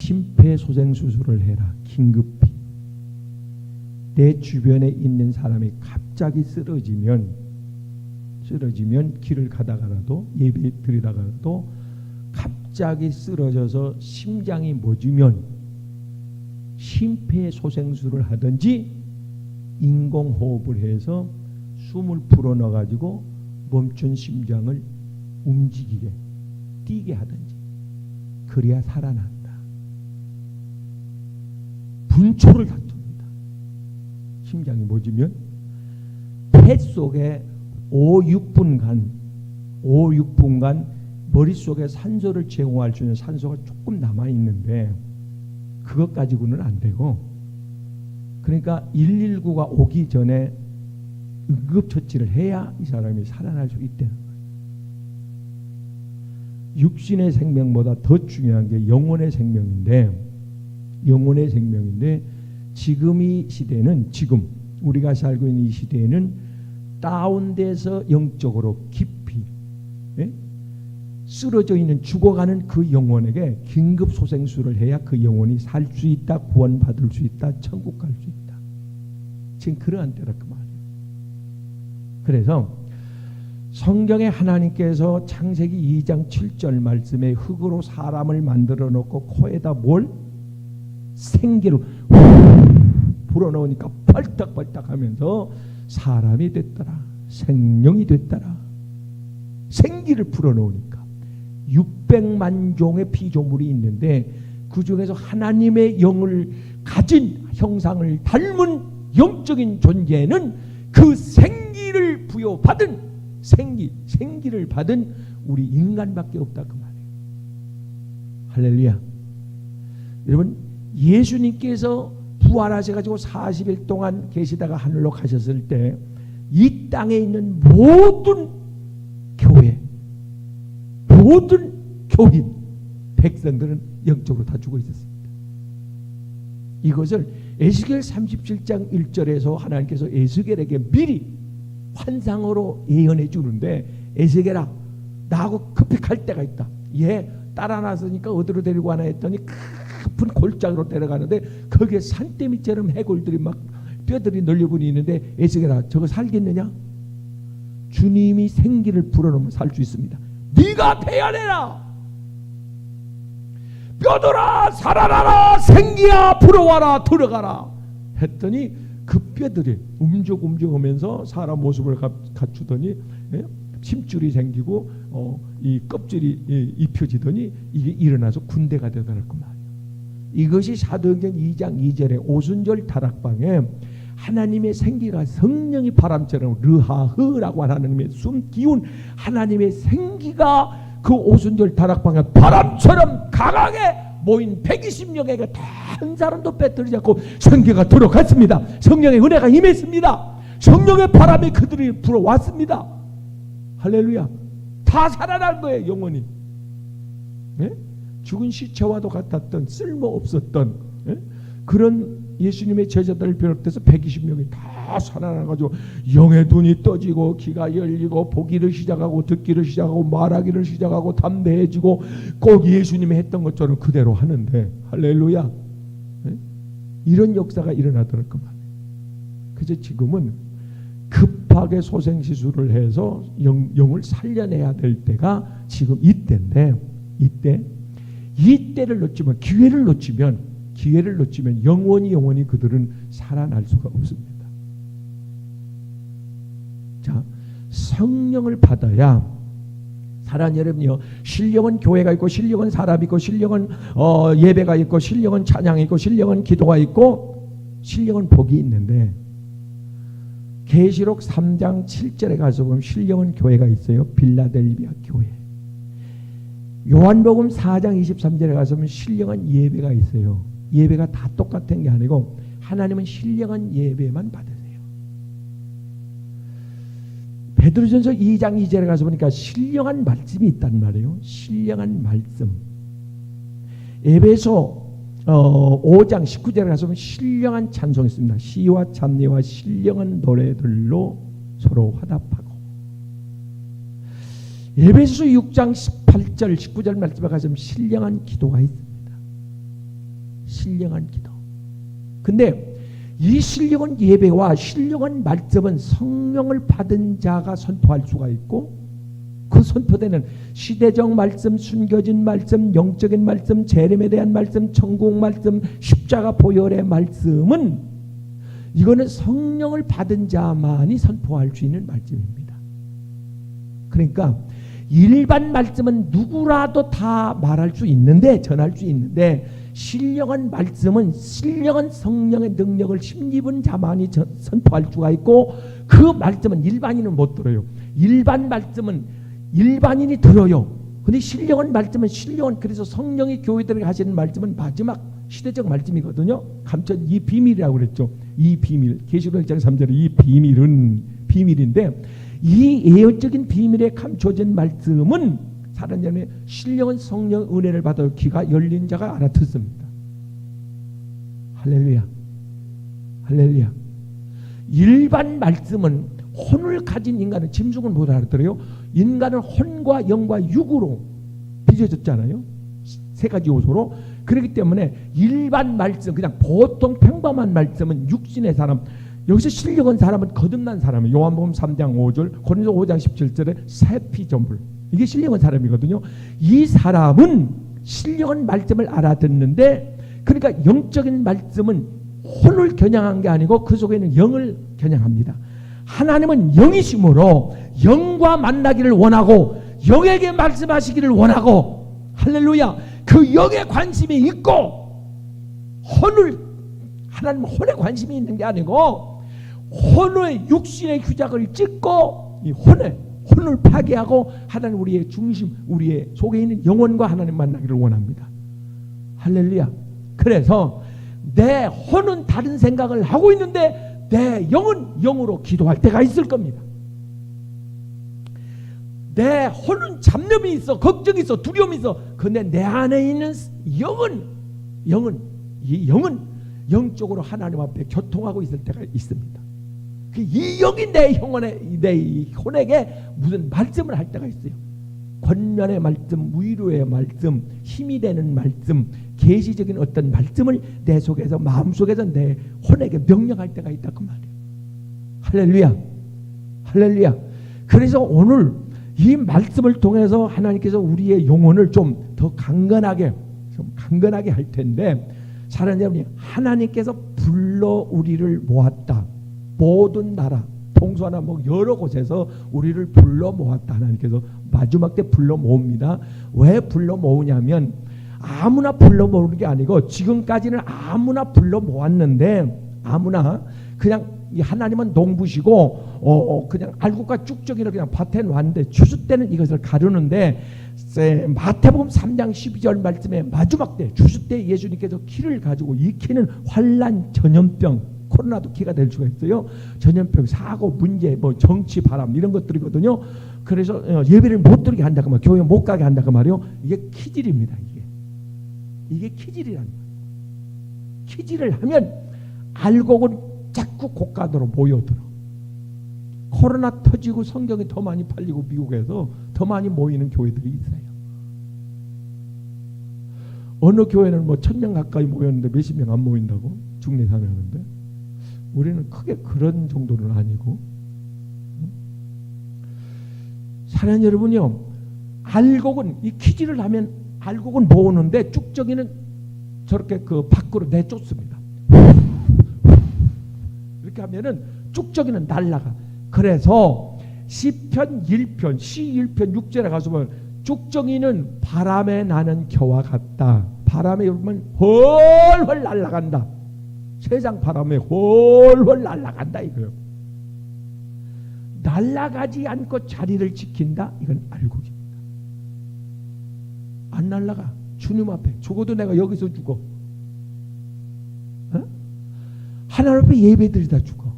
심폐소생수술을 해라. 긴급히. 내 주변에 있는 사람이 갑자기 쓰러지면 길을 가다가라도 예배 드리다가라도 갑자기 쓰러져서 심장이 멎으면 심폐소생술을 하든지 인공호흡을 해서 숨을 불어넣어 가지고 멈춘 심장을 움직이게 뛰게 하든지 그래야 살아난다. 분초를 다툽니다. 심장이 멎으면 폐 속에 5-6분간 머릿속에 산소를 제공할 수 있는 산소가 조금 남아있는데 그것 가지고는 안 되고, 그러니까 119가 오기 전에 응급처치를 해야 이 사람이 살아날 수 있다는 거예요. 육신의 생명보다 더 중요한 게 영혼의 생명인데 지금 이 시대는, 지금 우리가 살고 있는 이 시대에는 다운돼서 영적으로 깊이 쓰러져 있는 죽어가는 그 영혼에게 긴급 소생술을 해야 그 영혼이 살 수 있다, 구원받을 수 있다, 천국 갈 수 있다. 지금 그러한 때라 그 말이에요. 그래서 성경에 하나님께서 창세기 2장 7절 말씀에 흙으로 사람을 만들어 놓고 코에다 뭘? 생기를 불어넣으니까 펄떡펄떡 하면서 사람이 됐더라. 생명이 됐더라. 생기를 불어넣으니까 600만 종의 피조물이 있는데 그 중에서 하나님의 영을 가진 형상을 닮은 영적인 존재는 그 생기를 부여받은 생기를 받은 우리 인간밖에 없다 그 말이에요. 할렐루야. 여러분, 예수님께서 부활하셔가지고 40일 동안 계시다가 하늘로 가셨을 때 이 땅에 있는 모든 교회, 모든 교인, 백성들은 영적으로 다 죽어 있었습니다. 이것을 에스겔 37장 1절에서 하나님께서 에스겔에게 미리 환상으로 예언해 주는데, 에스겔아, 나하고 급히 갈 때가 있다. 얘 따라 나서니까 어디로 데리고 가나 했더니 깊은 골짜기로 데려가는데 거기에 산더미처럼 해골들이 막 뼈들이 널려버리 있는데, 에스겔아, 저거 살겠느냐? 주님이 생기를 불어넣으면 살 수 있습니다. 네가 대안해라. 뼈들아 살아나라. 생기야 불어와라. 들어가라 했더니 그 뼈들이 움직하면서 사람 모습을 갖추더니 심줄이 생기고 이 껍질이 입혀지더니 이게 일어나서 군대가 되더라고 말이에요. 이것이 사도행전 2장 2절에 오순절 다락방에 하나님의 생기가 성령이 바람처럼 르하흐라고 하나님의 숨기운 하나님의 생기가 그 오순절 다락방에 바람처럼 강하게 모인 120명에게 한 사람도 빼뜨리지 않고 생기가 들어갔습니다. 성령의 은혜가 임했습니다. 성령의 바람이 그들이 불어왔습니다. 할렐루야. 다 살아난 거예요. 영원히. 네? 죽은 시체와도 같았던 쓸모없었던 그런 예수님의 제자들을 비롯해서 120명이 다 살아나가지고 영의 눈이 떠지고 귀가 열리고 보기를 시작하고 듣기를 시작하고 말하기를 시작하고 담대해지고 꼭 예수님이 했던 것처럼 그대로 하는데, 할렐루야. 이런 역사가 일어나더라고요. 그래서 지금은 급하게 소생시술을 해서 영을 살려내야 될 때가 지금 이때인데, 이때를 놓치면, 기회를 놓치면 영원히 그들은 살아날 수가 없습니다. 자, 성령을 받아야, 사랑하는 여러분요, 신령은 교회가 있고, 신령은 사람이 있고, 신령은 예배가 있고, 신령은 찬양이 있고, 신령은 기도가 있고, 신령은 복이 있는데, 계시록 3장 7절에 가서 보면 신령은 교회가 있어요. 빌라델비아 교회. 요한복음 4장 23절에 가서 보면 신령한 예배가 있어요. 예배가 다 똑같은 게 아니고 하나님은 신령한 예배만 받으세요. 베드로전서 2장 2절에 가서 보니까 신령한 말씀이 있단 말이에요. 신령한 말씀. 에베소 5장 19절에 가서 보면 신령한 찬송이 있습니다. 시와 찬미와 신령한 노래들로 서로 화답하고. 에베소 6장 18절 19절 말씀에 가서 보면 신령한 기도가 있습니다. 신령한 기도. 근데 이 신령한 예배와 신령한 말씀은 성령을 받은 자가 선포할 수가 있고, 그 선포되는 시대적 말씀, 숨겨진 말씀, 영적인 말씀, 재림에 대한 말씀, 천국 말씀, 십자가 보혈의 말씀은 이거는 성령을 받은 자만이 선포할 수 있는 말씀입니다. 그러니까 일반 말씀은 누구라도 다 말할 수 있는데, 전할 수 있는데, 신령한 말씀은 신령한 성령의 능력을 힘입은 자만이 선포할 수가 있고, 그 말씀은 일반인은 못 들어요. 일반 말씀은 일반인이 들어요. 근데 신령한 말씀은 신령한, 그래서 성령이 교회들에게 하시는 말씀은 마지막 시대적 말씀이거든요. 감천 이 비밀이라고 그랬죠. 이 비밀, 계시록 1장 3절에 이 비밀은 비밀인데, 이 예언적인 비밀에 감춰진 말씀은 사람들의 신령한 성령 은혜를 받아 귀가 열린 자가 알아듣습니다. 할렐루야, 할렐루야. 일반 말씀은 혼을 가진 인간은 짐승은 못 알아들어요. 인간은 혼과 영과 육으로 빚어졌잖아요. 세 가지 요소로. 그렇기 때문에 일반 말씀, 그냥 보통 평범한 말씀은 육신의 사람, 여기서 신령한 사람은 거듭난 사람이에요. 요한복음 3장 5절, 고린도 5장 17절에 새 피조물, 이게 신령한 사람이거든요. 이 사람은 신령한 말씀을 알아듣는데, 그러니까 영적인 말씀은 혼을 겨냥한 게 아니고 그 속에는 영을 겨냥합니다. 하나님은 영이심으로 영과 만나기를 원하고 영에게 말씀하시기를 원하고, 할렐루야, 그 영에 관심이 있고, 하나님은 혼에 관심이 있는 게 아니고 혼의 육신의 규작을 찢고 이 혼을 파괴하고 하나님, 우리의 중심, 우리의 속에 있는 영혼과 하나님 만나기를 원합니다. 할렐루야. 그래서 내 혼은 다른 생각을 하고 있는데 내 영은 영으로 기도할 때가 있을 겁니다. 내 혼은 잡념이 있어, 걱정이 있어, 두려움이 있어. 근데 내 안에 있는 영은 영적으로 하나님 앞에 교통하고 있을 때가 있습니다. 이 영이 내 혼에게 무슨 말씀을 할 때가 있어요. 권면의 말씀, 위로의 말씀, 힘이 되는 말씀, 계시적인 어떤 말씀을 내 속에서, 마음속에서 내 혼에게 명령할 때가 있다, 그 말이에요. 할렐루야, 할렐루야. 그래서 오늘 이 말씀을 통해서 하나님께서 우리의 영혼을 좀 더 강건하게 할 텐데, 사랑하는 여러분이, 하나님께서 불러 우리를 모았다. 모든 나라, 동서나 여러 곳에서 우리를 불러 모았다. 하나님께서 마지막 때 불러 모읍니다. 왜 불러 모으냐면, 아무나 불러 모으는 게 아니고, 지금까지는 아무나 불러 모았는데, 아무나 그냥 하나님은 농부시고 그냥 알곡과 쭉정이를 그냥 밭에 놨는데, 추수 때는 이것을 가르는데, 마태복음 3장 12절 말씀에 마지막 때, 추수 때 예수님께서 키를 가지고, 이 키는 환난, 전염병, 코로나도 키가 될 수가 있어요. 전염병, 사고, 문제, 정치, 바람, 이런 것들이거든요. 그래서 예배를 못 드리게 한다고 말이에요. 교회 못 가게 한다고 말이에요. 이게 키질입니다. 이게 키질이라는 거예요. 키질을 하면 알곡은 자꾸 고가도로 모여들어. 코로나 터지고 성경이 더 많이 팔리고 미국에서 더 많이 모이는 교회들이 있어요. 어느 교회는 1000명 가까이 모였는데 몇십 명 안 모인다고 중례사회 하는데, 우리는 크게 그런 정도는 아니고. 사랑하는 여러분요, 알곡은 이 키질을 하면 알곡은 모으는데 쭉정이는 저렇게 그 밖으로 내쫓습니다. 이렇게 하면은 쭉정이는 날아가. 그래서 시편 1편, 시 1편 6절에 가서 보면, 쭉정이는 바람에 나는 겨와 같다. 바람에 오르면 헐헐 날아간다. 세상 바람에 헐헐 날아간다 이거요. 날아가지 않고 자리를 지킨다, 이건 알곡입니다. 안 날아가. 주님 앞에 죽어도 내가 여기서 죽어. 하나님 앞에 예배드리다 죽어.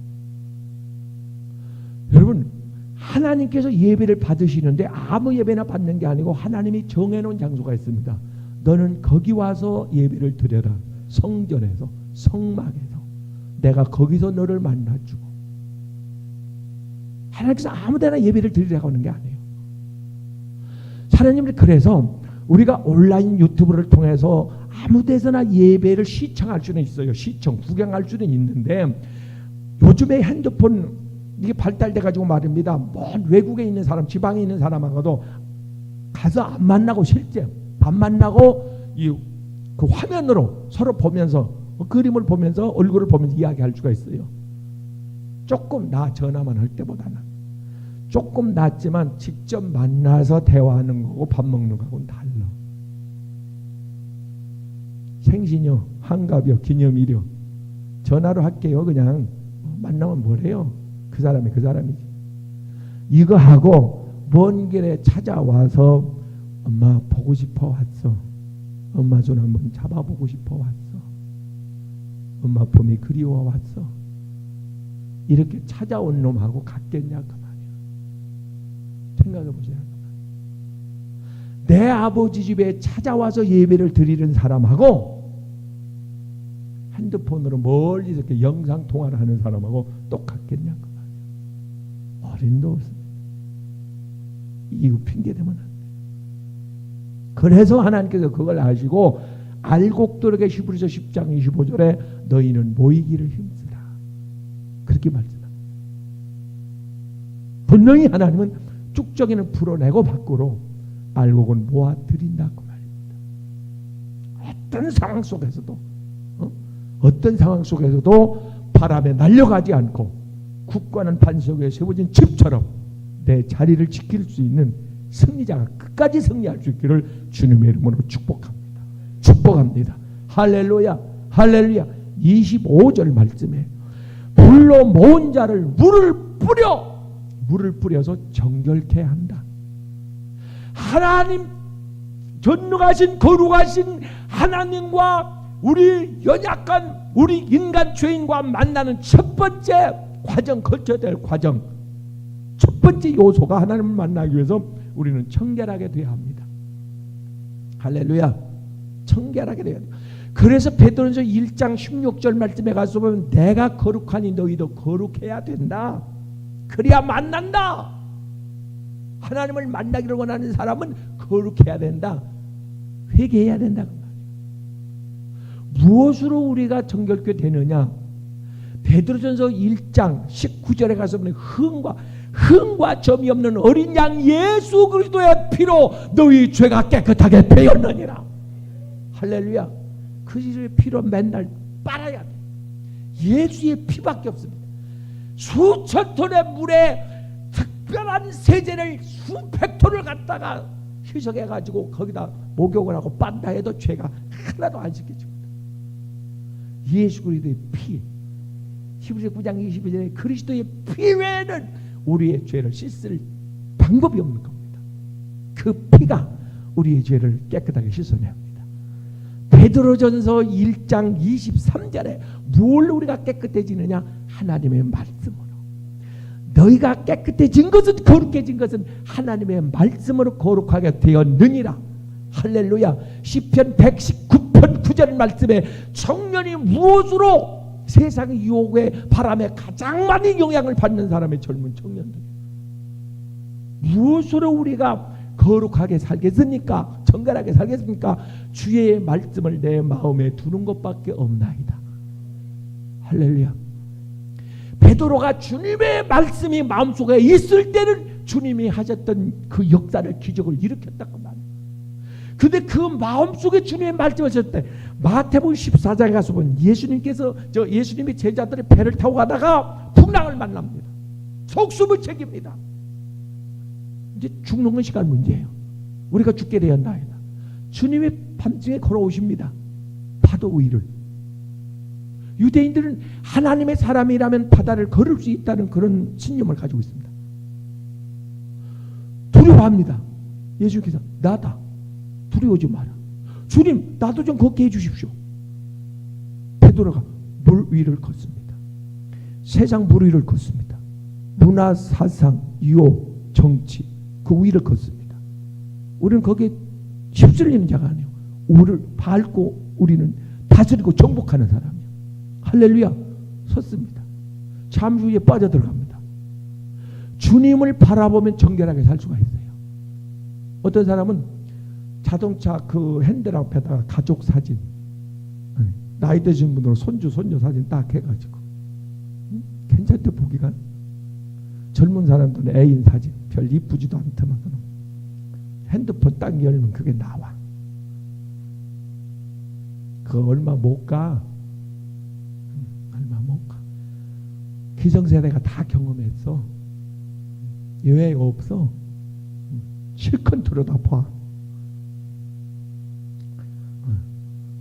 여러분, 하나님께서 예배를 받으시는데 아무 예배나 받는 게 아니고 하나님이 정해놓은 장소가 있습니다. 너는 거기 와서 예배를 드려라. 성전에서, 성막에서 내가 거기서 너를 만나주고. 하나님께서 아무데나 예배를 드리라고 하는 게 아니에요. 하나님은 그래서 우리가 온라인 유튜브를 통해서 아무 데서나 예배를 시청할 수는 있어요. 시청, 구경할 수는 있는데 요즘에 핸드폰 이게 발달돼 가지고 말입니다. 먼 외국에 있는 사람, 지방에 있는 사람하고도 가서 안 만나고 실제 안 만나고 그 화면으로 서로 보면서 그림을 보면서 얼굴을 보면서 이야기할 수가 있어요. 조금 전화만 할 때보다는 조금 낫지만 직접 만나서 대화하는 거고 밥 먹는 거하고는 달라. 생신이요, 환갑이요, 기념일이요 전화로 할게요. 그냥 만나면 뭐래요? 그 사람이 그 사람이지. 이거 하고 먼 길에 찾아와서 엄마 보고 싶어 왔어. 엄마 손 한번 잡아보고 싶어 왔어. 엄마 봄이 그리워 왔어. 이렇게 찾아온 놈하고 같겠냐 그 말이야. 생각해 보세요. 내 아버지 집에 찾아와서 예배를 드리는 사람하고 핸드폰으로 멀리 이렇게 영상 통화를 하는 사람하고 똑같겠냐 그 말이야. 어린도 없습니다. 이거 핑계 대면 안 돼. 그래서 하나님께서 그걸 아시고 알곡들에게 히브리서 10장 25절에 너희는 모이기를 힘쓰라 그렇게 말씀합니다. 분명히 하나님은 쭉정이는 풀어내고 밖으로 알곡은 모아드린다고 말입니다. 어떤 상황 속에서도 바람에 날려가지 않고 굳건한 반석 위에 세워진 집처럼 내 자리를 지킬 수 있는 승리자가 끝까지 승리할 수 있기를 주님의 이름으로 축복합니다. 축복합니다. 할렐루야, 할렐루야. 25절 말씀에 불로 모은 자를 물을 뿌려서 정결케 한다. 하나님 전능하신 거룩하신 하나님과 우리 연약한 우리 인간 죄인과 만나는 첫 번째 과정, 거쳐야 될 과정, 첫 번째 요소가 하나님을 만나기 위해서 우리는 청결하게 되어야 합니다. 할렐루야. 청결하게 되어야 돼요. 그래서 베드로전서 1장 16절 말씀에 가서 보면 내가 거룩하니 너희도 거룩해야 된다. 그래야 만난다. 하나님을 만나기를 원하는 사람은 거룩해야 된다. 회개해야 된다. 무엇으로 우리가 정결케 되느냐? 베드로전서 1장 19절에 가서 보면 흥과 점이 없는 어린 양 예수 그리스도의 피로 너희 죄가 깨끗하게 되었느니라. 할렐루야. 그 피로 맨날 빨아야 돼. 예수의 피밖에 없습니다. 수천 톤의 물에 특별한 세제를 수백 톤을 갖다가 희석해가지고 거기다 목욕을 하고 빤다 해도 죄가 하나도 안 씻겨집니다. 예수 그리스도의 피, 히브리서 9장 22절에 그리스도의 피 외에는 우리의 죄를 씻을 방법이 없는 겁니다. 그 피가 우리의 죄를 깨끗하게 씻어냅니다. 베드로전서 1장 23절에 뭘 우리가 깨끗해지느냐? 하나님의 말씀으로. 너희가 깨끗해진 것은, 거룩해진 것은 하나님의 말씀으로 거룩하게 되었느니라. 할렐루야. 시편 119편 9절 말씀에 청년이 무엇으로 세상의 유혹에 바람에 가장 많이 영향을 받는 사람의 젊은 청년들, 무엇으로 우리가 거룩하게 살겠습니까? 정결하게 살겠습니까? 주의 말씀을 내 마음에 두는 것밖에 없나이다. 할렐루야. 베드로가 주님의 말씀이 마음속에 있을 때는 주님이 하셨던 그 역사를, 기적을 일으켰다고 말이에요. 근데 그 마음속에 주님의 말씀을 하셨을 때 마태복음 14장에 가서 보면 예수님이 제자들이 배를 타고 가다가 풍랑을 만납니다. 속수을 챙깁니다. 이제 죽는 건 시간 문제예요. 우리가 죽게 되었나이다. 주님의 밤중에 걸어오십니다. 파도 위를. 유대인들은 하나님의 사람이라면 바다를 걸을 수 있다는 그런 신념을 가지고 있습니다. 두려워합니다. 예수님께서 나다. 두려워하지 마라. 주님, 나도 좀 걷게 해주십시오. 베드로가 물 위를 걷습니다. 세상 물 위를 걷습니다. 문화, 사상, 유혹, 정치 그 위를 걷습니다. 우리는 거기에 휩쓸리는 자가 아니에요. 우리를 밟고 우리는 다스리고 정복하는 사람이에요. 할렐루야. 섰습니다. 잠시 후에 빠져들어갑니다. 주님을 바라보면 정결하게 살 수가 있어요. 어떤 사람은 자동차 그 핸들 앞에다가 가족 사진, 나이 드신 분으로 손주 손녀 사진 딱 해가지고, 괜찮대 보기가. 젊은 사람들은 애인 사진 별 이쁘지도 않더만 핸드폰 딱 열면 그게 나와. 그거 얼마 못 가. 얼마 못 가. 기성세대가 다 경험했어. 예외 없어. 실컷 들여다봐.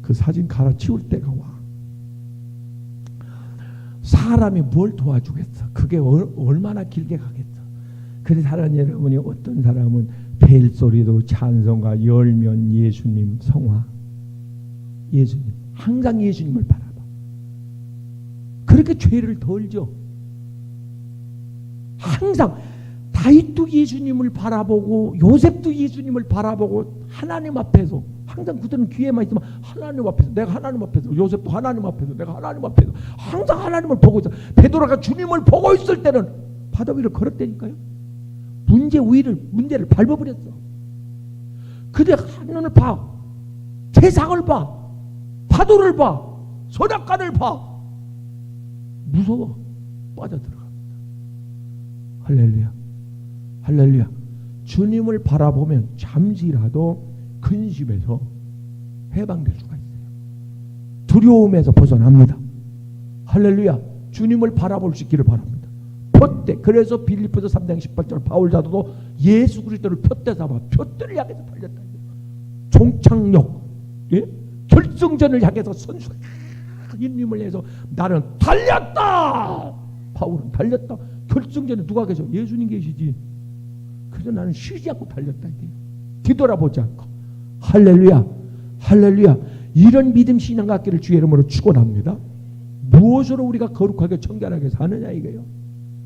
그 사진 갈아치울 때가 와. 사람이 뭘 도와주겠어. 그게 얼마나 길게 가겠어. 그래서 사랑하는 여러분이, 어떤 사람은 벨소리도 찬송가 열면 예수님 성화, 예수님, 항상 예수님을 바라봐. 그렇게 죄를 덜죠. 항상 다윗도 예수님을 바라보고 요셉도 예수님을 바라보고 하나님 앞에서 항상 그들은 귀에만 있지만 하나님 앞에서, 내가 하나님 앞에서, 요셉도 하나님 앞에서, 내가 하나님 앞에서 항상 하나님을 보고 있어. 베드로가 주님을 보고 있을 때는 바다 위를 걸었다니까요. 문제를 밟아버렸어. 그대 하늘을 봐, 세상을 봐, 파도를 봐, 선악간을 봐. 무서워. 빠져들어갑니다. 할렐루야, 할렐루야. 주님을 바라보면 잠시라도 근심에서 해방될 수가 있어요. 두려움에서 벗어납니다. 할렐루야. 주님을 바라볼 수 있기를 바랍니다. 표대. 그래서 빌립보서 3장 18절 바울 사도도 예수 그리스도를 표대 삼아 표대를 향해서 달렸다. 종착역, 예? 결승전을 향해서 선수가 힘을 내서 나는 달렸다. 바울은 달렸다. 결승전에 누가 계셔? 예수님 계시지. 그래서 나는 쉬지 않고 달렸다. 뒤돌아보지 않고. 할렐루야, 할렐루야. 이런 믿음 신앙 갖기를 주의 이름으로 축원합니다. 무엇으로 우리가 거룩하게 청결하게 사느냐 이거예요.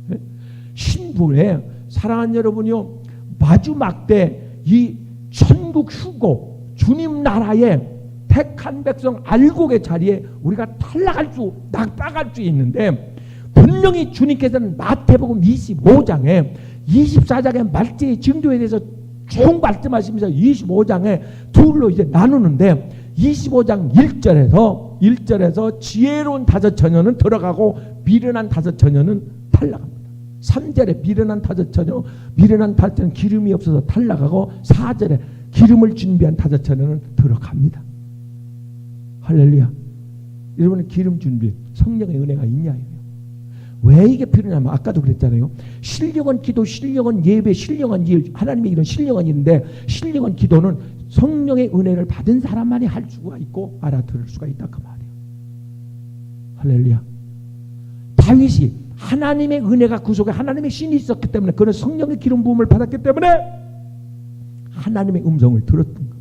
네? 신부에 사랑하는 여러분이요, 마지막 때 이 천국 휴고 주님 나라에 택한 백성 알곡의 자리에 우리가 낙박할 수 있는데, 분명히 주님께서는 마태복음 25장에 24장의 말제의 증도에 대해서 쭉 말씀하시면서 25장에 둘로 이제 나누는데, 25장 1절에서 지혜로운 다섯 처녀는 들어가고 미련한 다섯 처녀는 탈락합니다. 3절에 미련한 다섯 처녀는 기름이 없어서 탈락하고, 4절에 기름을 준비한 다섯 처녀는 들어갑니다. 할렐루야. 여러분은 기름 준비, 성령의 은혜가 있냐 이거예요. 왜 이게 필요냐면 아까도 그랬잖아요. 신령한 기도, 신령한 예배, 신령한 일, 하나님의 이런 신령한 일인데, 신령한 기도는 성령의 은혜를 받은 사람만이 할 수가 있고 알아들을 수가 있다 그 말이에요. 할렐루야. 다윗이 하나님의 은혜가 그 속에 하나님의 신이 있었기 때문에, 그는 성령의 기름 부음을 받았기 때문에 하나님의 음성을 들었던 겁니다.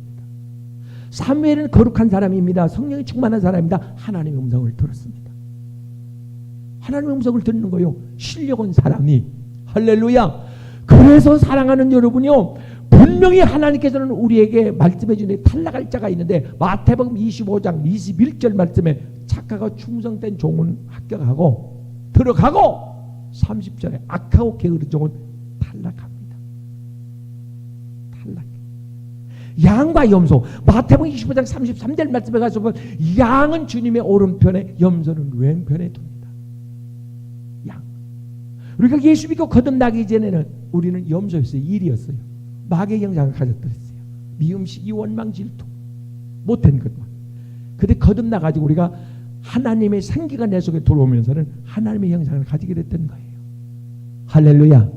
사무엘은 거룩한 사람입니다. 성령이 충만한 사람입니다. 하나님의 음성을 들었습니다. 하나님의 음성을 듣는 거요. 신령한 사람이. 할렐루야. 그래서 사랑하는 여러분이요, 분명히 하나님께서는 우리에게 말씀해 주는 탈락할 자가 있는데, 마태복음 25장 21절 말씀에 착하고 충성된 종은 합격하고 들어가고, 30절에 악하고 게으른 종은 탈락합니다. 탈락. 양과 염소, 마태복음 25장 33절 말씀에 가서 보면 양은 주님의 오른편에, 염소는 왼편에 둡니다. 양. 우리가 예수 믿고 거듭나기 전에는 우리는 염소였어요. 일이었어요. 마귀의 영향을 가졌더랬어요. 미움, 시기, 원망, 질투, 못된 것만. 근데 거듭나가지고 우리가 하나님의 생기가 내 속에 들어오면서는 하나님의 형상을 가지게 됐던 거예요. 할렐루야,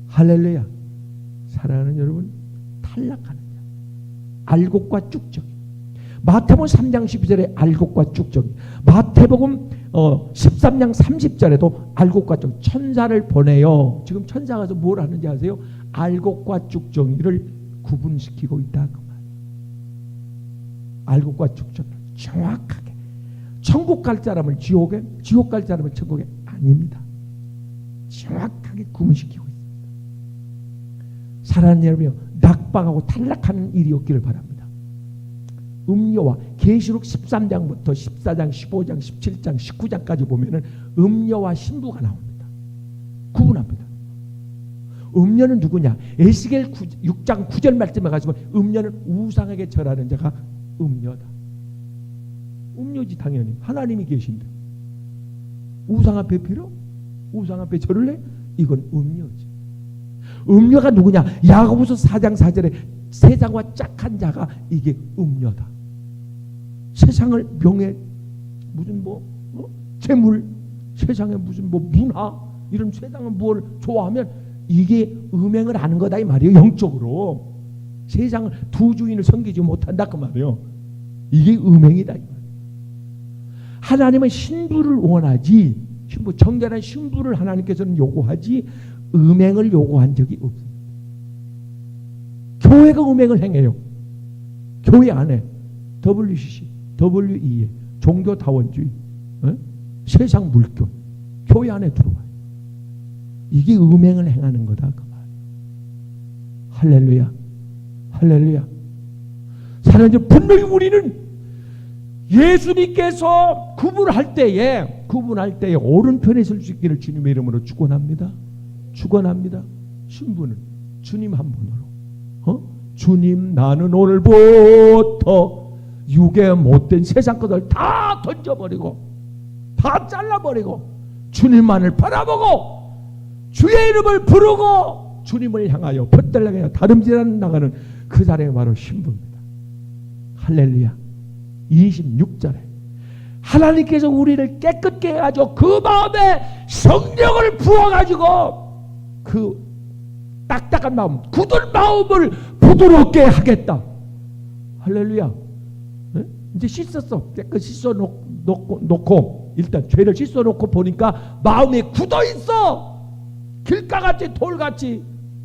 할렐루야. 사랑하는 여러분, 탈락하는 자, 알곡과 쭉정이. 마태복음 3장 12절에 알곡과 쭉정이, 마태복음 13장 30절에도 알곡과 쭉, 천사를 보내요. 지금 천사가 가서 뭘 하는지 아세요? 알곡과 쭉정이를 구분시키고 있다 그 말이에요. 알곡과 쭉정이 정확하게, 천국 갈 사람을 지옥에, 지옥 갈 사람을 천국에 아닙니다. 정확하게 구분시키고 있습니다. 사랑하는 여러분이요, 낙방하고 탈락하는 일이 없기를 바랍니다. 음녀와 계시록 13장부터 14장, 15장, 17장, 19장까지 보면은 음녀와 신부가 나옵니다. 구분합니다. 음녀는 누구냐? 에스겔 6장 9절 말씀에 가지고 음녀는 우상에게 절하는 자가 음녀다. 음녀지 당연히. 하나님이 계신데 우상 앞에 빌어? 우상 앞에 절을 해? 이건 음녀지. 음녀가 누구냐? 야고보서 4장 4절에 세상과 짝한 자가 이게 음녀다. 세상을 명예 무슨 재물, 세상에 무슨 문화 이런 세상은 뭘 좋아하면 이게 음행을 하는 거다 이 말이에요. 영적으로 세상을 두 주인을 섬기지 못한다 그 말이에요. 이게 음행이다 이 말이에요. 하나님은 신부를 원하지, 정결한 신부를 하나님께서는 요구하지 음행을 요구한 적이 없습니다. 교회가 음행을 행해요. 교회 안에 WCC, WEA, 종교다원주의, 세상 물교, 교회 안에 들어와요. 이게 음행을 행하는 거다 그 말이에요. 할렐루야, 할렐루야. 사랑하는 분명히 우리는 예수님께서 구분할 때에 오른편에 설 수 있기를 주님의 이름으로 축원합니다. 축원합니다. 신부는 주님 한 분으로, 주님 나는 오늘부터 육에 못된 세상 것을 다 던져버리고 다 잘라버리고 주님만을 바라보고 주의 이름을 부르고 주님을 향하여 뻗달라가 다름질하는 나가는 그 사람이 바로 신부입니다. 할렐루야. 26절에 하나님께서 우리를 깨끗게 해가지고 그 마음에 성령을 부어가지고 그 딱딱한 마음, 굳은 마음을 부드럽게 하겠다. 할렐루야. 이제 씻었어. 깨끗이 씻어놓고 일단 죄를 씻어놓고 보니까 마음이 굳어있어. 길가같이 돌같이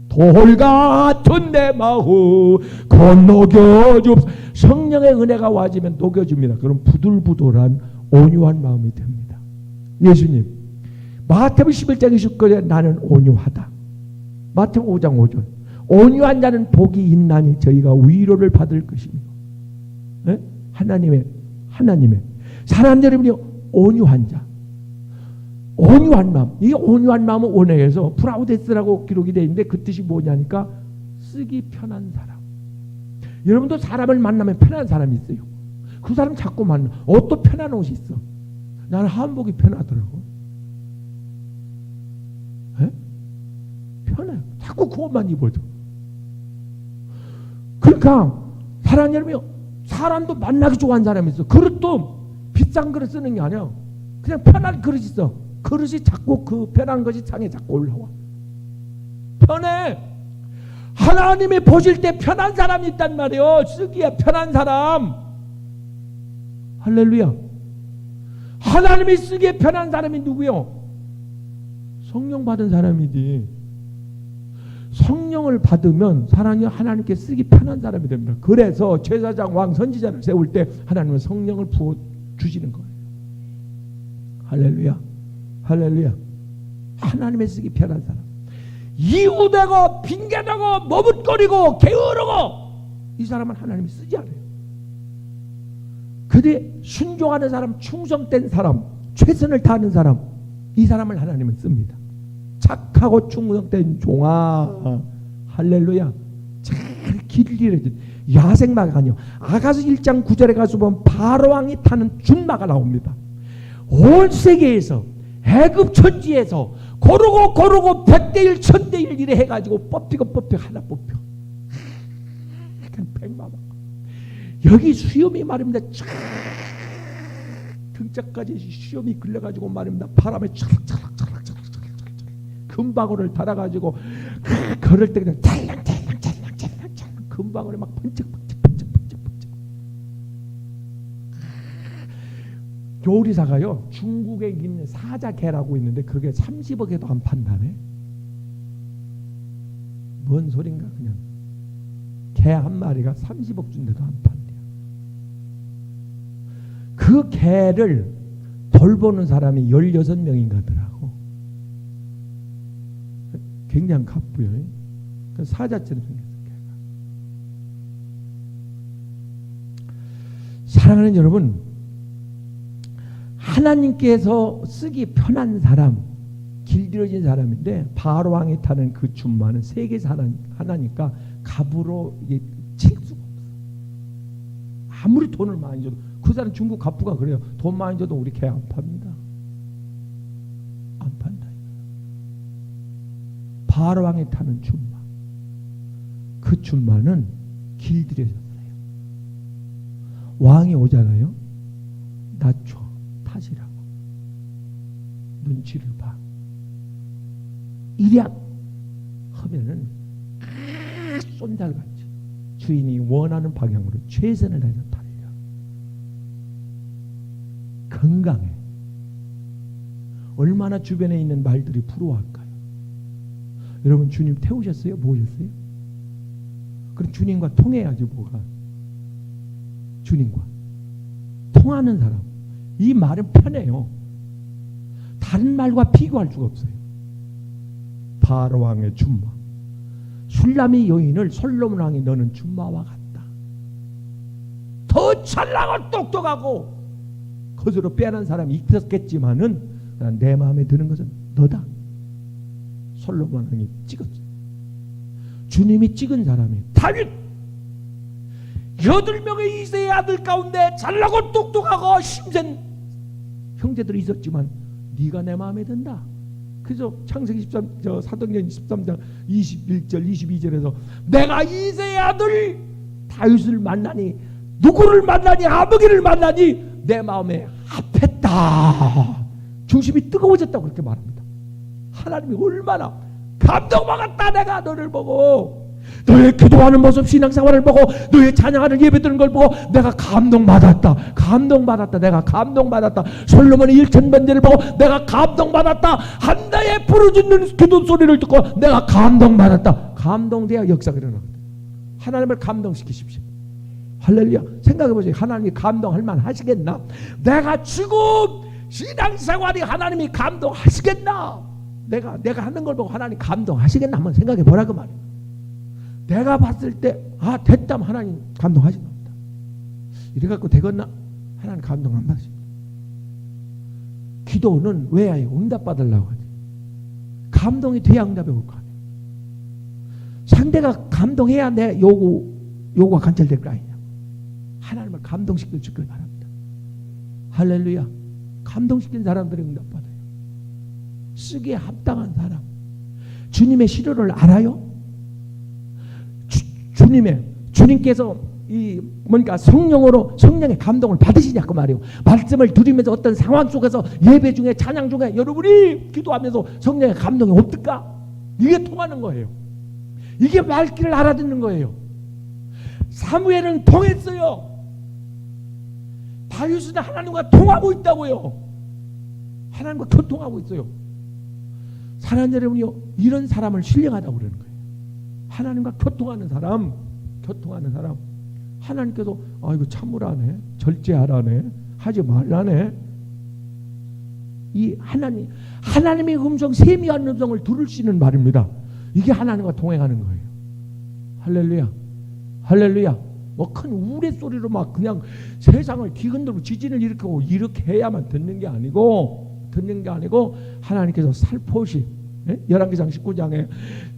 돌같은 내 마음 곧 녹여줍. 성령의 은혜가 와지면 녹여줍니다. 그럼 부들부들한 온유한 마음이 됩니다. 예수님 마태복음 11장 29절에 나는 온유하다. 마태복음 5장 5절 온유한 자는 복이 있나니 저희가 위로를 받을 것이며. 하나님의 사람 여러분이 온유한 자, 온유한 마음. 이 온유한 마음은 원어에서 프라우데스라고 기록이 되어 있는데 그 뜻이 뭐냐니까 쓰기 편한 사람. 여러분도 사람을 만나면 편한 사람이 있어요. 그 사람 자꾸 만나. 옷도 편한 옷이 있어. 나는 한복이 편하더라고. 편해. 자꾸 그 옷만 입어줘. 그러니까 사람 여러분이 사람도 만나기 좋아하는 사람이 있어. 그릇도 비싼 그릇 쓰는 게 아니야. 그냥 편한 그릇이 있어. 그릇이 자꾸 그 편한 것이 창에 자꾸 올라와. 편해. 하나님이 보실 때 편한 사람이 있단 말이에요. 쓰기에 편한 사람. 할렐루야. 하나님이 쓰기에 편한 사람이 누구요? 성령 받은 사람이지. 성령을 받으면 사람이 하나님께 쓰기 편한 사람이 됩니다. 그래서 제사장, 왕, 선지자를 세울 때 하나님은 성령을 부어 주시는 거예요. 할렐루야. 할렐루야. 하나님의 쓰기 편한 사람. 이유되고 핑계대고 머뭇거리고 게으르고 이 사람은 하나님이 쓰지 않아요. 그런데 순종하는 사람, 충성된 사람, 최선을 다하는 사람, 이 사람을 하나님은 씁니다. 착하고 충성된 종아. 할렐루야. 잘 길을 잃어진 야생마가 아니요. 아가서 1장 9절에 가서 보면 바로왕이 타는 준마가 나옵니다. 온 세계에서 애굽 천지에서 고르고 100대1 1000대1 이래 해가지고 뽑히고 하나 뽑혀. 그냥 백마마. 여기 수염이 말입니다. 등짝까지 수염이 걸려가지고 말입니다. 바람에 차락차락 금방울을 달아가지고 걸을 때 그냥 찰랑찰랑 금방울에 막 번쩍. 요리사가요 중국에 있는 사자개라고 있는데 그게 30억에도 안 판다네. 뭔 소린가. 그냥 개 한 마리가 30억 준데도 안 판대요. 그 개를 돌보는 사람이 16명인가 더라고. 굉장히 값부요. 사자처럼 생겼어. 개가. 사랑하는 여러분, 하나님께서 쓰기 편한 사람, 길들여진 사람인데 바로 왕이 타는 그 줌마는 세계에서 하나니까 갑으로 이게 칠 수가 없어. 아무리 돈을 많이 줘도 그 사람 중국 갑부가 그래요. 돈 많이 줘도 우리 개 안 팝니다. 안 판다. 바로 왕이 타는 줌마. 그 줌마는 길들여졌어요. 왕이 오잖아요. 낮춰 타시라고. 눈치를 봐. 이랴 하면은 쏜달같이 주인이 원하는 방향으로 최선을 다해서 달려. 건강해. 얼마나 주변에 있는 말들이 부러워할까요? 여러분 주님 태우셨어요? 모셨어요? 그럼 주님과 통해야지 뭐가. 주님과 통하는 사람. 이 말은 편해요. 다른 말과 비교할 수가 없어요. 바로 왕의 줌마. 술람이 여인을 솔로몬 왕이 너는 줌마와 같다. 더 잘나고 똑똑하고 거스로 빼는 사람이 있었겠지만은 내 마음에 드는 것은 너다. 솔로몬 왕이 찍었어요. 주님이 찍은 사람이 다윗. 8명의 이세의 아들 가운데 잘나고 똑똑하고 힘센 형제들이 있었지만 네가 내 마음에 든다. 그래서 창세기 13, 사도행전 13장 21절 22절에서 내가 이세의 아들 다윗을 만나니 누구를 만나니 아버지를 만나니 내 마음에 합했다. 중심이 뜨거워졌다고 그렇게 말합니다. 하나님이 얼마나 감동받았다. 내가 너를 보고 너의 기도하는 모습 신앙생활을 보고 너의 찬양하는 예배드리는 걸 보고 내가 감동받았다. 감동받았다. 내가 감동받았다. 솔로몬의 1000번제를 보고 내가 감동받았다. 한나의 부르짖는 기도 소리를 듣고 내가 감동받았다. 감동돼야 역사가 일어나거든. 하나님을 감동시키십시오. 할렐루야. 생각해보세요. 하나님이 감동할 만 하시겠나? 내가 지금 신앙생활이 하나님이 감동하시겠나? 내가 하는 걸 보고 하나님 감동하시겠나? 한번 생각해 보라고 말이에요. 내가 봤을 때 됐다면 하나님 감동하시나 보다. 이래갖고 되겠나? 하나님 감동 안 받으십니다. 기도는 왜 해요? 응답받으려고 하지. 감동이 돼야 응답이 올 거 아니에요. 상대가 감동해야 내 요구가 관찰될 거 아니냐. 하나님을 감동시켜 주길 바랍니다. 할렐루야. 감동시킨 사람들이 응답받아요. 쓰기에 합당한 사람. 주님의 시료를 알아요? 주님께서 뭔가 성령의 감동을 받으시냐고 말이에요. 말씀을 드리면서 어떤 상황 속에서 예배 중에 찬양 중에 여러분이 기도하면서 성령의 감동이 없을까? 이게 통하는 거예요. 이게 말귀를 알아듣는 거예요. 사무엘은 통했어요. 다윗은 하나님과 통하고 있다고요. 하나님과 교통하고 있어요. 사랑하는 여러분이요, 이런 사람을 신령하다고 그러는 거예요. 하나님과 교통하는 사람. 하나님께서 이거 참으라네, 절제하라네, 하지 말라네. 이 하나님의 음성, 세미한 음성을 들을 수 있는 말입니다. 이게 하나님과 동행하는 거예요. 할렐루야. 할렐루야. 뭐 큰 우레소리로 막 그냥 세상을 뒤흔들고 지진을 일으키고 이렇게 해야만 듣는 게 아니고 하나님께서 살포시, 열왕기상 19장에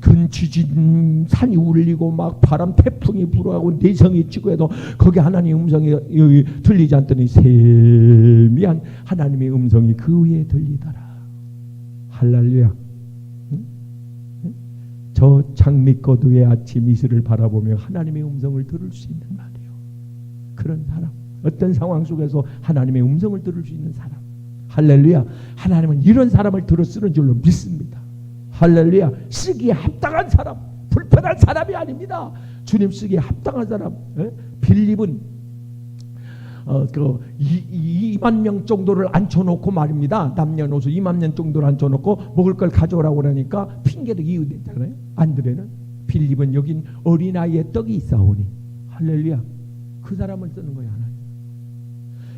큰 지진, 산이 울리고 막 바람 태풍이 불어가고 내성이 치고 해도 거기 하나님의 음성이 들리지 않더니 세미한 하나님의 음성이 그 위에 들리더라. 할렐루야. 저 장미꽃의 아침 이슬을 바라보며 하나님의 음성을 들을 수 있는 말이에요. 그런 사람, 어떤 상황 속에서 하나님의 음성을 들을 수 있는 사람. 할렐루야. 하나님은 이런 사람을 들어 쓰는 줄로 믿습니다. 할렐루야. 쓰기에 합당한 사람, 불편한 사람이 아닙니다. 주님 쓰기에 합당한 사람. 빌립은 2만 명 정도를 앉혀놓고 말입니다. 남녀노소 2만 명 정도를 앉혀놓고 먹을 걸 가져오라고 그러니까 핑계도 이유됐잖아요. 안드레는 빌립은 여긴 어린아이의 떡이 있사오니. 할렐루야. 그 사람을 쓰는 거예요. 하나님.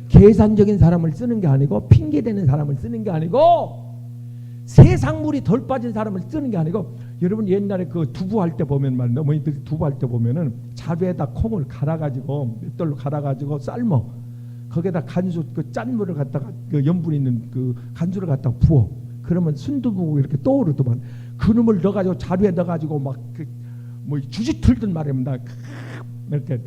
계산적인 사람을 쓰는 게 아니고, 핑계대는 사람을 쓰는 게 아니고, 세상물이 덜 빠진 사람을 쓰는 게 아니고. 여러분 옛날에 그 두부할 때 보면 말이야, 어머니들이 두부할 때 보면은 자루에다 콩을 갈아가지고 맷돌로 갈아가지고 삶어. 거기에다 간수, 그 짠물을 갖다가 그 염분 있는 그 간수를 갖다가 부어. 그러면 순두부고 이렇게 떠오르더만 그놈을 넣어가지고 자루에 넣어가지고 막 뭐 주짓 틀든 말입니다. 이렇게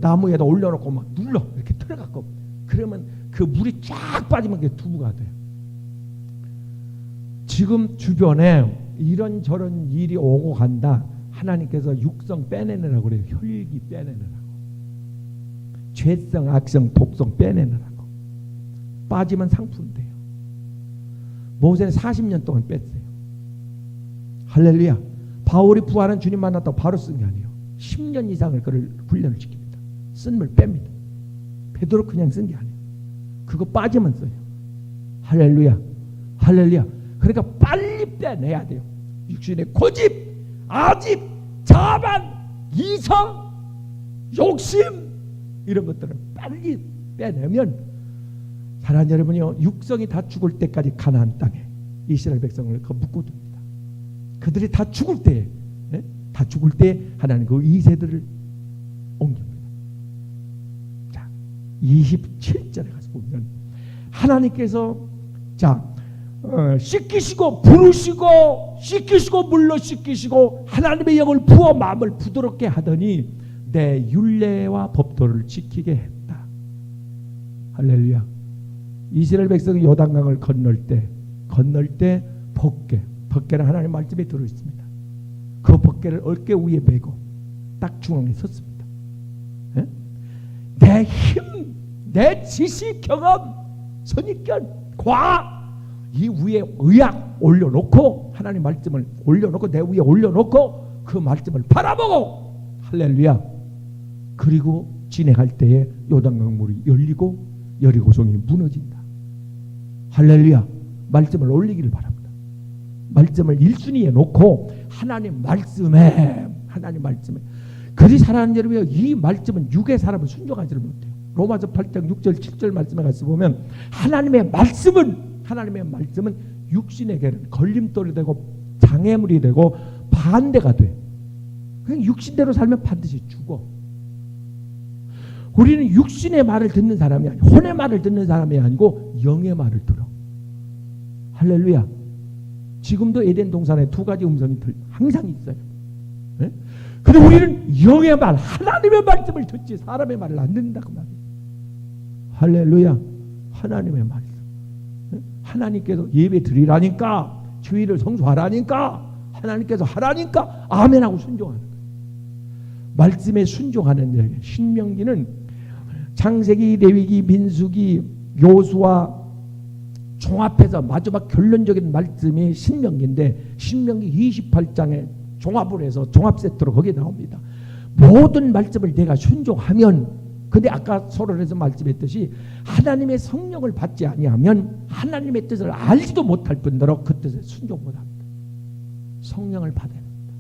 나무에다 올려놓고 막 눌러 이렇게 틀어갖고 그러면 그 물이 쫙 빠지면 그게 두부가 돼요. 지금 주변에 이런저런 일이 오고 간다. 하나님께서 육성 빼내느라고 그래요. 혈기 빼내느라고. 죄성, 악성, 독성 빼내느라고. 빠지면 상품 돼요. 모세는 40년 동안 뺐어요. 할렐루야. 바울이 부활한 주님 만났다고 바로 쓴 게 아니에요. 10년 이상을 그를 훈련을 시킵니다. 쓴물 뺍니다. 베드로 그냥 쓴 게 아니에요. 그거 빠지면 써요. 할렐루야. 할렐루야. 그러니까 빨리 빼내야 돼요. 육신의 고집, 아집, 자만, 이성, 욕심 이런 것들을 빨리 빼내면 사랑하는 여러분이요, 육성이 다 죽을 때까지 가나안 땅에 이스라엘 백성을 묶어둡니다. 그들이 다 죽을 때, 다 죽을 때 하나님 그 2세들을 옮깁니다. 자, 27절에 가서 보면 하나님께서 씻기시고 부르시고 씻기시고 물로 씻기시고 하나님의 영을 부어 마음을 부드럽게 하더니 내 율례와 법도를 지키게 했다. 할렐루야. 이스라엘 백성이 요단강을 건널 때 벗개는 하나님의 말씀에 들어있습니다. 그 벗개를 어깨 위에 메고 딱 중앙에 섰습니다. 내 힘, 내 지식, 경험, 선입견, 과 이 위에 의학 올려놓고 하나님 말씀을 올려놓고 내 위에 올려놓고 그 말씀을 바라보고 할렐루야. 그리고 진행할 때에 요단강 물이 열리고 여리고성이 무너진다. 할렐루야. 말씀을 올리기를 바랍니다. 말씀을 1순위에 놓고 하나님 말씀에 그리 사랑하는 여러분이요, 이 말씀은 육의 사람은 순종하지를 못해요. 로마서 8장 6절 7절 말씀에 가서 보면 하나님의 말씀은 육신에게는 걸림돌이 되고 장애물이 되고 반대가 돼. 그냥 육신대로 살면 반드시 죽어. 우리는 육신의 말을 듣는 사람이 아니고 혼의 말을 듣는 사람이 아니고 영의 말을 들어. 할렐루야. 지금도 에덴 동산에 두 가지 음성이 항상 있어요. 그런데 우리는 영의 말, 하나님의 말씀을 듣지 사람의 말을 안 듣는다고 말이에요. 할렐루야. 하나님의 말씀. 하나님께서 예배 드리라니까, 주의를 성수하라니까, 하나님께서 하라니까 아멘하고 순종하는 거예요. 말씀에 순종하는 자에게 신명기는 창세기, 레위기, 민수기, 요수와 종합해서 마지막 결론적인 말씀이 신명기인데 신명기 28장에 종합을 해서 종합 세트로 거기에 나옵니다. 모든 말씀을 내가 순종하면, 근데 아까 서론에서 말씀했듯이 하나님의 성령을 받지 아니하면 하나님의 뜻을 알지도 못할 뿐더러 그 뜻에 순종 못합니다. 성령을 받아야 합니다.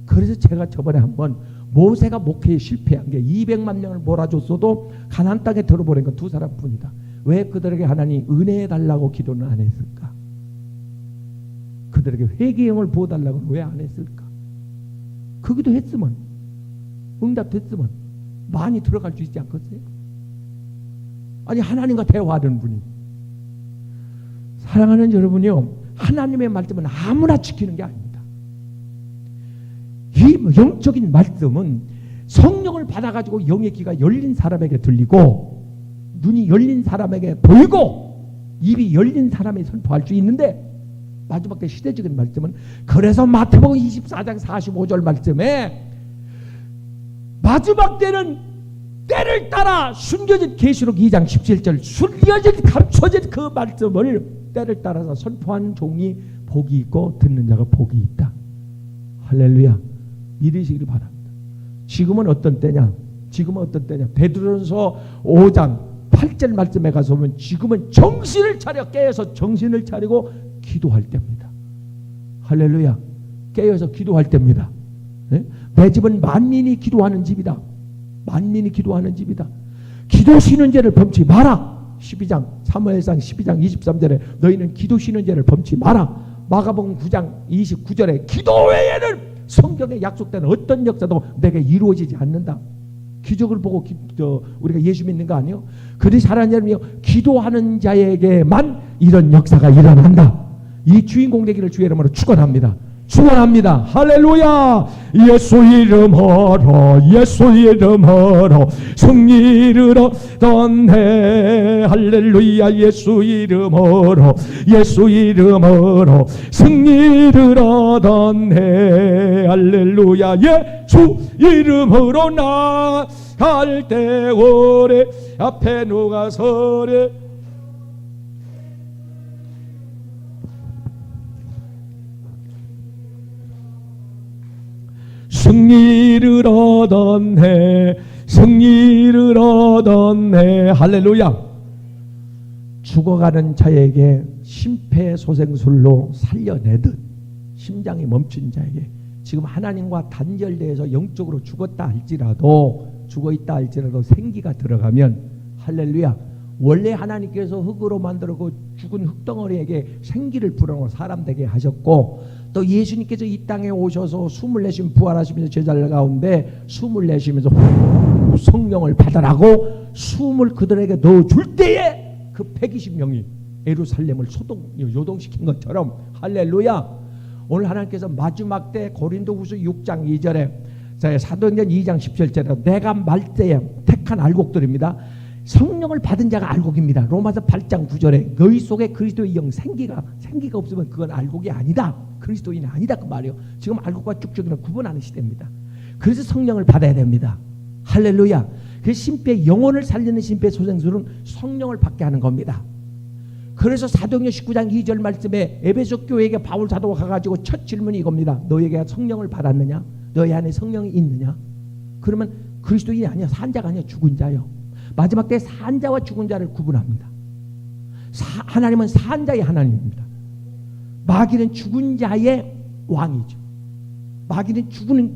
그래서 제가 저번에 한번 모세가 목회에 실패한 게 200만 명을 몰아줬어도 가나안 땅에 들어보낸 건 두 사람뿐이다. 왜 그들에게 하나님 은혜 달라고 기도는 안 했을까? 그들에게 회개의 영을 부어달라고 왜 안 했을까? 그 기도 했으면, 응답됐으면 많이 들어갈 수 있지 않겠어요? 아니, 하나님과 대화하는 분이. 사랑하는 여러분이요, 하나님의 말씀은 아무나 지키는 게 아닙니다. 이 영적인 말씀은 성령을 받아가지고 영의 귀가 열린 사람에게 들리고 눈이 열린 사람에게 보이고 입이 열린 사람이 선포할 수 있는데, 마지막 때 시대적인 말씀은, 그래서 마태복음 24장 45절 말씀에 마지막 때는 때를 따라 숨겨진 계시록 2장 17절 숨겨진 감춰진 그 말씀을 때를 따라서 선포하는 종이 복이 있고 듣는 자가 복이 있다. 할렐루야. 믿으시기를 바랍니다. 지금은 어떤 때냐? 베드로전서 5장 8절 말씀에 가서 보면 지금은 정신을 차려 깨어서 정신을 차리고 기도할 때입니다. 할렐루야. 깨어서 기도할 때입니다. 내 집은 만민이 기도하는 집이다. 만민이 기도하는 집이다. 기도 쉬는 죄를 범치 마라. 12장 사무엘상 12장 23절에 너희는 기도 쉬는 죄를 범치 마라. 마가복음 9장 29절에 기도 외에는 성경에 약속된 어떤 역사도 내게 이루어지지 않는다. 기적을 보고 우리가 예수 믿는 거 아니에요? 그리 사랑하는 여러분이요, 기도하는 자에게만 이런 역사가 일어난다. 이 주인공 되기를 주의 이름으로 축원합니다. 축원합니다. 할렐루야. 예수 이름으로 예수 이름으로 승리를 얻었네. 할렐루야. 예수 이름으로 예수 이름으로 승리를 얻었네. 할렐루야. 예수 이름으로 나갈 때 오래 앞에 누가 서래. 승리를 얻었네. 승리를 얻었네. 할렐루야. 죽어가는 자에게 심폐소생술로 살려내듯 심장이 멈춘 자에게 지금 하나님과 단절돼서 영적으로 죽었다 할지라도 죽어있다 할지라도 생기가 들어가면 할렐루야. 원래 하나님께서 흙으로 만들고 죽은 흙덩어리에게 생기를 불어넣어 사람 되게 하셨고, 또 예수님께서 이 땅에 오셔서 숨을 내쉬면 부활하시면서 제자들 가운데 숨을 내쉬면서 성령을 받으라고 숨을 그들에게 넣어줄 때에 그 120명이 예루살렘을 요동시킨 것처럼 할렐루야. 오늘 하나님께서 마지막 때 고린도후서 6장 2절에 사도행전 2장 17절에 내가 말 때에 택한 알곡들입니다. 성령을 받은 자가 알곡입니다. 로마서 8장 9절에 너희 속에 그리스도의 영 생기가 없으면 그건 알곡이 아니다. 그리스도인이 아니다 그 말이에요. 지금 알곡과 쭉쭉이는 구분하는 시대입니다. 그래서 성령을 받아야 됩니다. 할렐루야. 그 심폐 영혼을 살리는 심폐소생술은 성령을 받게 하는 겁니다. 그래서 사도행전 19장 2절 말씀에 에베소 교회에게 바울 사도가 가가지고 첫 질문이 이겁니다. 너에게 성령을 받았느냐? 너희 안에 성령이 있느냐? 그러면 그리스도인이 아니야. 산자가 아니야. 죽은 자요. 마지막 때 산자와 죽은 자를 구분합니다. 하나님은 산자의 하나님입니다. 마귀는 죽은 자의 왕이죠. 마귀는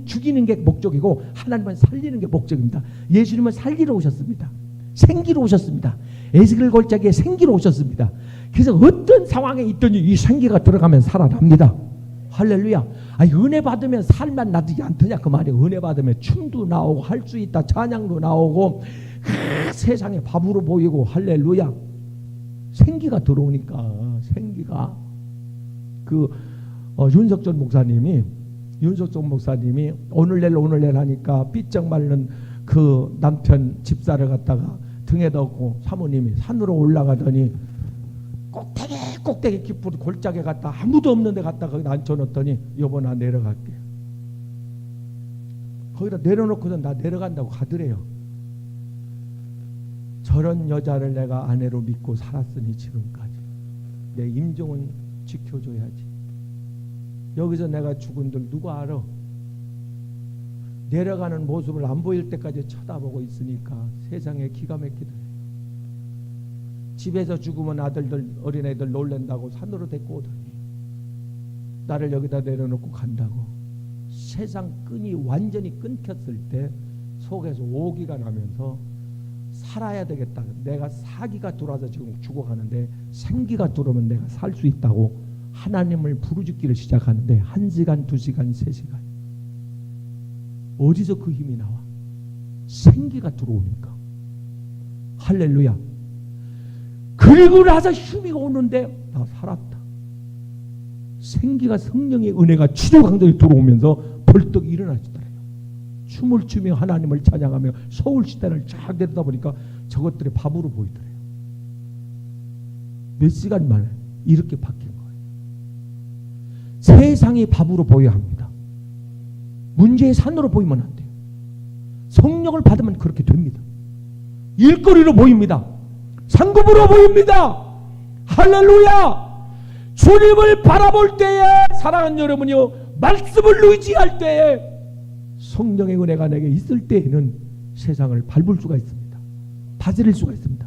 죽이는 게 목적이고 하나님은 살리는 게 목적입니다. 예수님은 살리러 오셨습니다. 생기로 오셨습니다. 에스겔 골짜기에 생기로 오셨습니다. 그래서 어떤 상황에 있든지 이 생기가 들어가면 살아납니다. 할렐루야. 은혜 받으면 살만 나지 않더냐 그 말이에요. 은혜 받으면 춤도 나오고 할 수 있다. 찬양도 나오고 세상에 밥으로 보이고 할렐루야. 생기가 들어오니까 생기가 윤석전 목사님이 오늘 내일 하니까 삐쩍 마른 그 남편 집사를 갖다가 등에다 얹고 사모님이 산으로 올라가더니 꼭대기 깊은 골짜기에 갔다 아무도 없는 데 갔다 거기다 앉혀놓더니 여보 나 내려갈게. 거기다 내려놓고서 나 내려간다고 가더래요. 저런 여자를 내가 아내로 믿고 살았으니 지금까지 내 임종은 지켜줘야지. 여기서 내가 죽은들 누가 알아? 내려가는 모습을 안 보일 때까지 쳐다보고 있으니까 세상에 기가 막히더래요. 집에서 죽으면 아들들 어린애들 놀랜다고 산으로 데리고 오더니 나를 여기다 내려놓고 간다고. 세상 끈이 완전히 끊겼을 때 속에서 오기가 나면서 살아야 되겠다. 내가 사기가 들어와서 지금 죽어가는데 생기가 들어오면 내가 살 수 있다고 하나님을 부르짖기를 시작하는데 1시간, 2시간, 3시간 어디서 그 힘이 나와? 생기가 들어오니까. 할렐루야. 그리고 나서 힘이 오는데 나 살았다. 생기가 성령의 은혜가 치료 강도에 들어오면서 벌떡 일어나시더래요. 춤을 추며 하나님을 찬양하며 서울 시대를 쫙 내려다 보니까 저것들이 밥으로 보이더래요. 몇 시간 만에 이렇게 바뀐 거예요. 세상이 밥으로 보여야 합니다. 문제의 산으로 보이면 안 돼요. 성령을 받으면 그렇게 됩니다. 일거리로 보입니다. 상급으로 보입니다. 할렐루야. 주님을 바라볼 때에 사랑하는 여러분이요, 말씀을 의지할 때에 성령의 은혜가 내게 있을 때에는 세상을 밟을 수가 있습니다. 다스릴 수가 있습니다.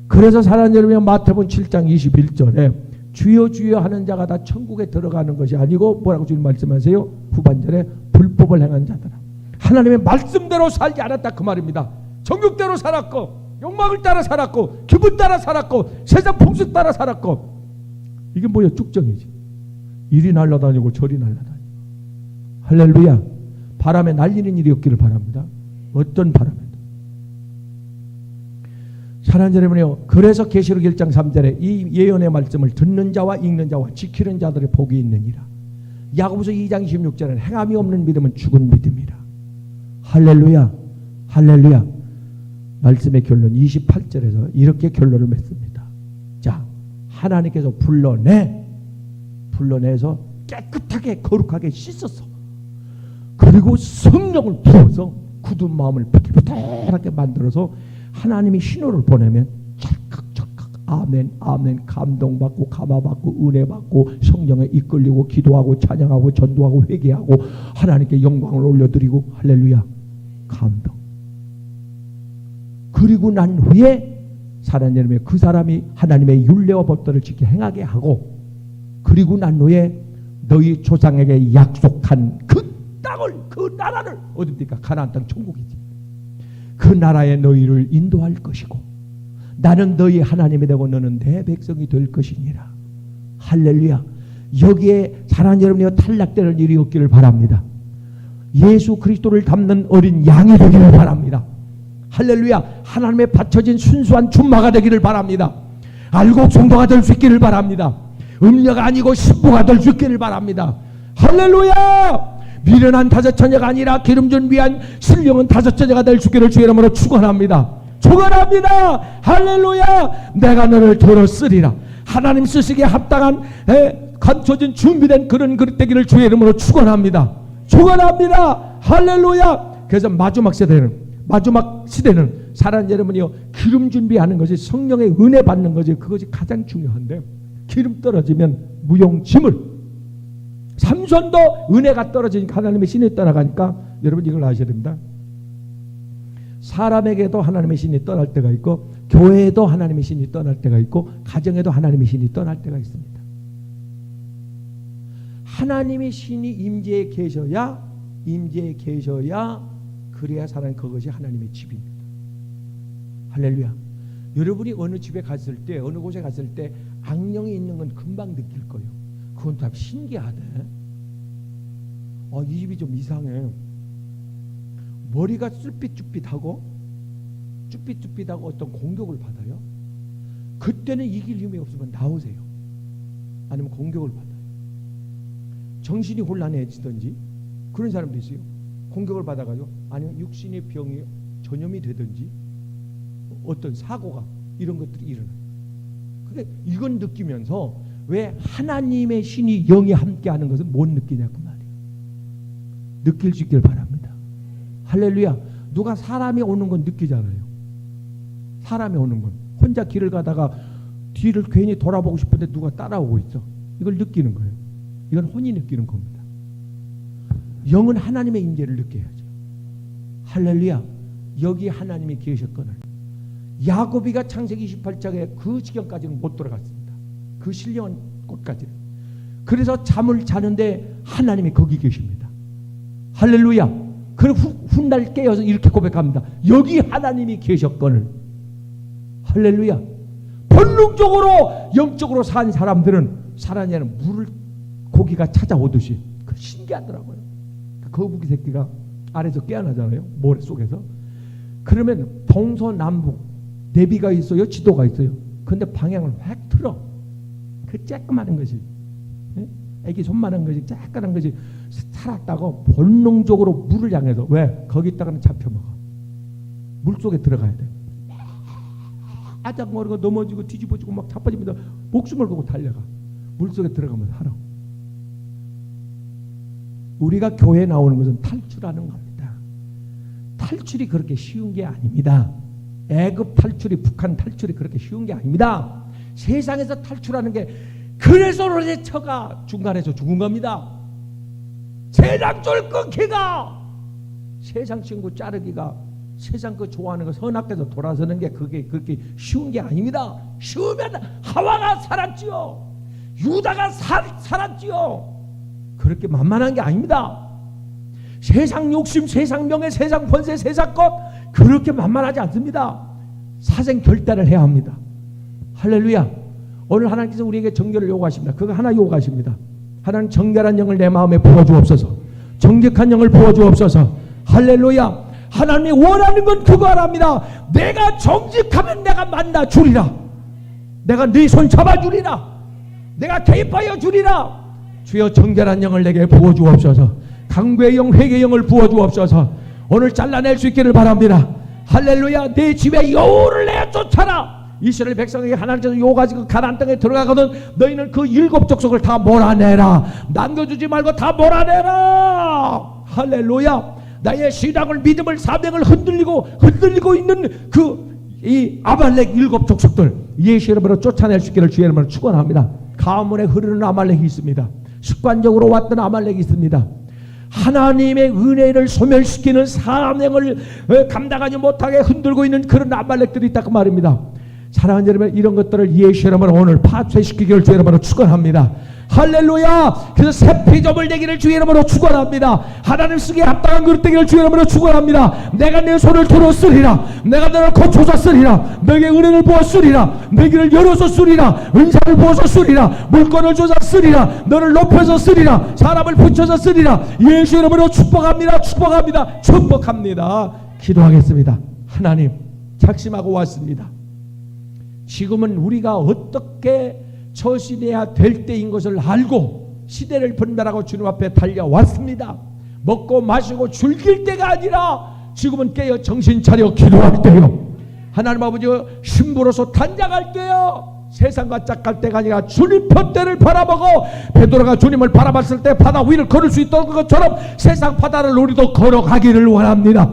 그래서 사랑하는 여러분이 마태복음 7장 21절에 주여 주여 하는 자가 다 천국에 들어가는 것이 아니고 뭐라고 주님 말씀하세요? 후반절에 불법을 행한 자들아. 하나님의 말씀대로 살지 않았다 그 말입니다. 정욕대로 살았고 욕망을 따라 살았고 기분 따라 살았고 세상 풍습 따라 살았고. 이게 뭐야? 쭉정이지. 이리 날아다니고 저리 날아다니고. 할렐루야. 바람에 날리는 일이 없기를 바랍니다. 어떤 바람에도. 사랑하는 여러분요, 그래서 계시록 1장 3절에 이 예언의 말씀을 듣는 자와 읽는 자와 지키는 자들의 복이 있느니라. 야고보서 2장 26절에는 행함이 없는 믿음은 죽은 믿음이라. 할렐루야, 할렐루야. 말씀의 결론 28절에서 이렇게 결론을 맺습니다. 자, 하나님께서 불러내서 깨끗하게 거룩하게 씻어서, 그리고 성령을 부어서 굳은 마음을 부들부들하게 만들어서 하나님이 신호를 보내면 찰칵찰칵 아멘 아멘 감동받고 감화받고 은혜받고 성령에 이끌리고 기도하고 찬양하고 전도하고 회개하고 하나님께 영광을 올려드리고 할렐루야 감동. 그리고 난 후에 사랑하는 여러분, 그 사람이 하나님의 율례와 법도를 지켜 행하게 하고, 그리고 난 후에 너희 조상에게 약속한 그 땅을, 그 나라를, 어디입니까? 가나안 땅 천국이지. 그 나라에 너희를 인도할 것이고 나는 너희 하나님이 되고 너는 내 백성이 될 것이니라. 할렐루야. 여기에 사랑하는 여러분이 탈락되는 일이 없기를 바랍니다. 예수 그리스도를 담는 어린 양이 되기를 바랍니다. 할렐루야. 하나님의 바쳐진 순수한 준마가 되기를 바랍니다. 알곡 성도가 될 수 있기를 바랍니다. 음녀가 아니고 신부가 될 수 있기를 바랍니다. 할렐루야. 미련한 다섯 처녀가 아니라 기름 준비한 신령한 다섯 처녀가 될 수 있기를 주의 이름으로 축원합니다. 축원합니다. 할렐루야. 내가 너를 들었으리라. 하나님 쓰시기에 합당한 감춰진 준비된 그런 그릇 되기를 주의 이름으로 축원합니다. 축원합니다. 할렐루야. 그래서 마지막 시대는 사랑하는 여러분이요, 기름 준비하는 것이, 성령의 은혜 받는 것이, 그것이 가장 중요한데, 기름 떨어지면 무용지물. 삼손도 은혜가 떨어지니까 하나님의 신이 떠나가니까 여러분 이걸 아셔야 됩니다. 사람에게도 하나님의 신이 떠날 때가 있고, 교회에도 하나님의 신이 떠날 때가 있고, 가정에도 하나님의 신이 떠날 때가 있습니다. 하나님의 신이 임재에 계셔야 그래야 사람, 그것이 하나님의 집입니다. 할렐루야. 여러분이 어느 집에 갔을 때, 어느 곳에 갔을 때 악령이 있는 건 금방 느낄 거예요. 그건 참 신기하대. 이 집이 좀 이상해. 머리가 쭈삣쭈삣하고 어떤 공격을 받아요. 그때는 이길 힘이 없으면 나오세요. 아니면 공격을 받아요. 정신이 혼란해지든지 그런 사람도 있어요. 공격을 받아가지고, 아니면 육신의 병이 전염이 되든지 어떤 사고가, 이런 것들이 일어나요. 근데 이건 느끼면서 왜 하나님의 신이 영이 함께하는 것은 못 느끼냐 그 말이에요. 느낄 수 있길 바랍니다. 할렐루야. 누가 사람이 오는 건 느끼잖아요. 사람이 오는 건, 혼자 길을 가다가 뒤를 괜히 돌아보고 싶은데 누가 따라오고 있어. 이걸 느끼는 거예요. 이건 혼이 느끼는 겁니다. 영은 하나님의 임재를 느껴야죠. 할렐루야. 여기 하나님이 계셨거늘. 야고비가 창세기 28장에 그 지경까지는 못 돌아갔습니다. 그 신령한 곳까지는. 그래서 잠을 자는데 하나님이 거기 계십니다. 할렐루야. 그리고 훗날 깨어서 이렇게 고백합니다. 여기 하나님이 계셨거늘. 할렐루야. 본능적으로 영적으로 산 사람들은 사라냐는 물을 고기가 찾아오듯이, 그 신기하더라고요. 거북이 새끼가 아래에서 깨어나잖아요. 모래 속에서. 그러면 동서남북 내비가 있어요, 지도가 있어요. 근데 방향을 확 틀어. 그 쬐끄마한 것이, 애기 손만한 것이, 쬐끄만 것이 살았다고 본능적으로 물을 향해서, 왜? 거기 있다가는 잡혀먹어. 물속에 들어가야 돼. 아작거리고 넘어지고 뒤집어지고 막 자빠집니다. 목숨을 걸고 달려가. 물속에 들어가면 살아. 우리가 교회에 나오는 것은 탈출하는 겁니다. 탈출이 그렇게 쉬운 게 아닙니다. 애굽 탈출이, 북한 탈출이 그렇게 쉬운 게 아닙니다. 세상에서 탈출하는 게, 그래서 로제처가 중간에서 죽은 겁니다. 세상 줄 끊기가, 세상 친구 자르기가, 세상 그 좋아하는 거 선악에서 돌아서는 게 그게 그렇게 쉬운 게 아닙니다. 쉬우면 하와가 살았지요. 유다가 살았지요. 그렇게 만만한 게 아닙니다. 세상 욕심, 세상 명예, 세상 권세, 세상 것, 그렇게 만만하지 않습니다. 사생 결단을 해야 합니다. 할렐루야. 오늘 하나님께서 우리에게 정결을 요구하십니다. 그거 하나 요구하십니다. 하나님, 정결한 영을 내 마음에 부어주옵소서. 정직한 영을 부어주옵소서. 할렐루야. 하나님이 원하는 건 그거랍니다. 내가 정직하면 내가 만나 주리라. 내가 네 손 잡아주리라. 내가 개입하여 주리라. 주여 정결한 영을 내게 부어주옵소서. 강구의 영, 회개의 영을 부어주옵소서. 오늘 잘라낼 수 있기를 바랍니다. 할렐루야. 내 집에 여호를 내어 쫓아라. 이스라엘 백성에게 하나님께서 요 가지고 가나안 땅에 들어가거든 너희는 그 7 족속을 다 몰아내라. 남겨주지 말고 다 몰아내라. 할렐루야. 나의 신앙을, 믿음을, 사명을 흔들리고 있는 이 아말렉 7 족속들 예수 이름으로 쫓아낼 수 있기를 주의 이름으로 축원합니다. 가문에 흐르는 아말렉이 있습니다. 습관적으로 왔던 아말렉이 있습니다. 하나님의 은혜를 소멸시키는 사명을 감당하지 못하게 흔들고 있는 그런 아말렉들이 있다 그 말입니다. 사랑하는 여러분, 이런 것들을 예수 이름으로 오늘 파쇄시키기를 주의 이름으로 축원합니다. 할렐루야. 그래서 새 피조물 되기를 주의 이름으로 축원합니다. 하나님 쓰기에 합당한 그릇 되기를 주의 이름으로 축원합니다. 내가 내 손을 들어 쓰리라. 내가 너를 고쳐서 쓰리라. 너에게 은혜를 부어 쓰리라. 내 길을 열어서 쓰리라. 은사를 부어서 쓰리라. 물건을 줘서 쓰리라. 너를 높여서 쓰리라. 사람을 붙여서 쓰리라. 예수 이름으로 축복합니다. 축복합니다. 축복합니다. 기도하겠습니다. 하나님, 작심하고 왔습니다. 지금은 우리가 어떻게 처신해야 될 때인 것을 알고 시대를 분별하고 주님 앞에 달려왔습니다. 먹고 마시고 즐길 때가 아니라 지금은 깨어 정신 차려 기도할 때요. 하나님 아버지, 신부로서 단장할 때요. 세상과 짝갈 때가 아니라 주님 편대를 바라보고 베드로가 주님을 바라봤을 때 바다 위를 걸을 수 있던 것처럼 세상 바다를 우리도 걸어가기를 원합니다.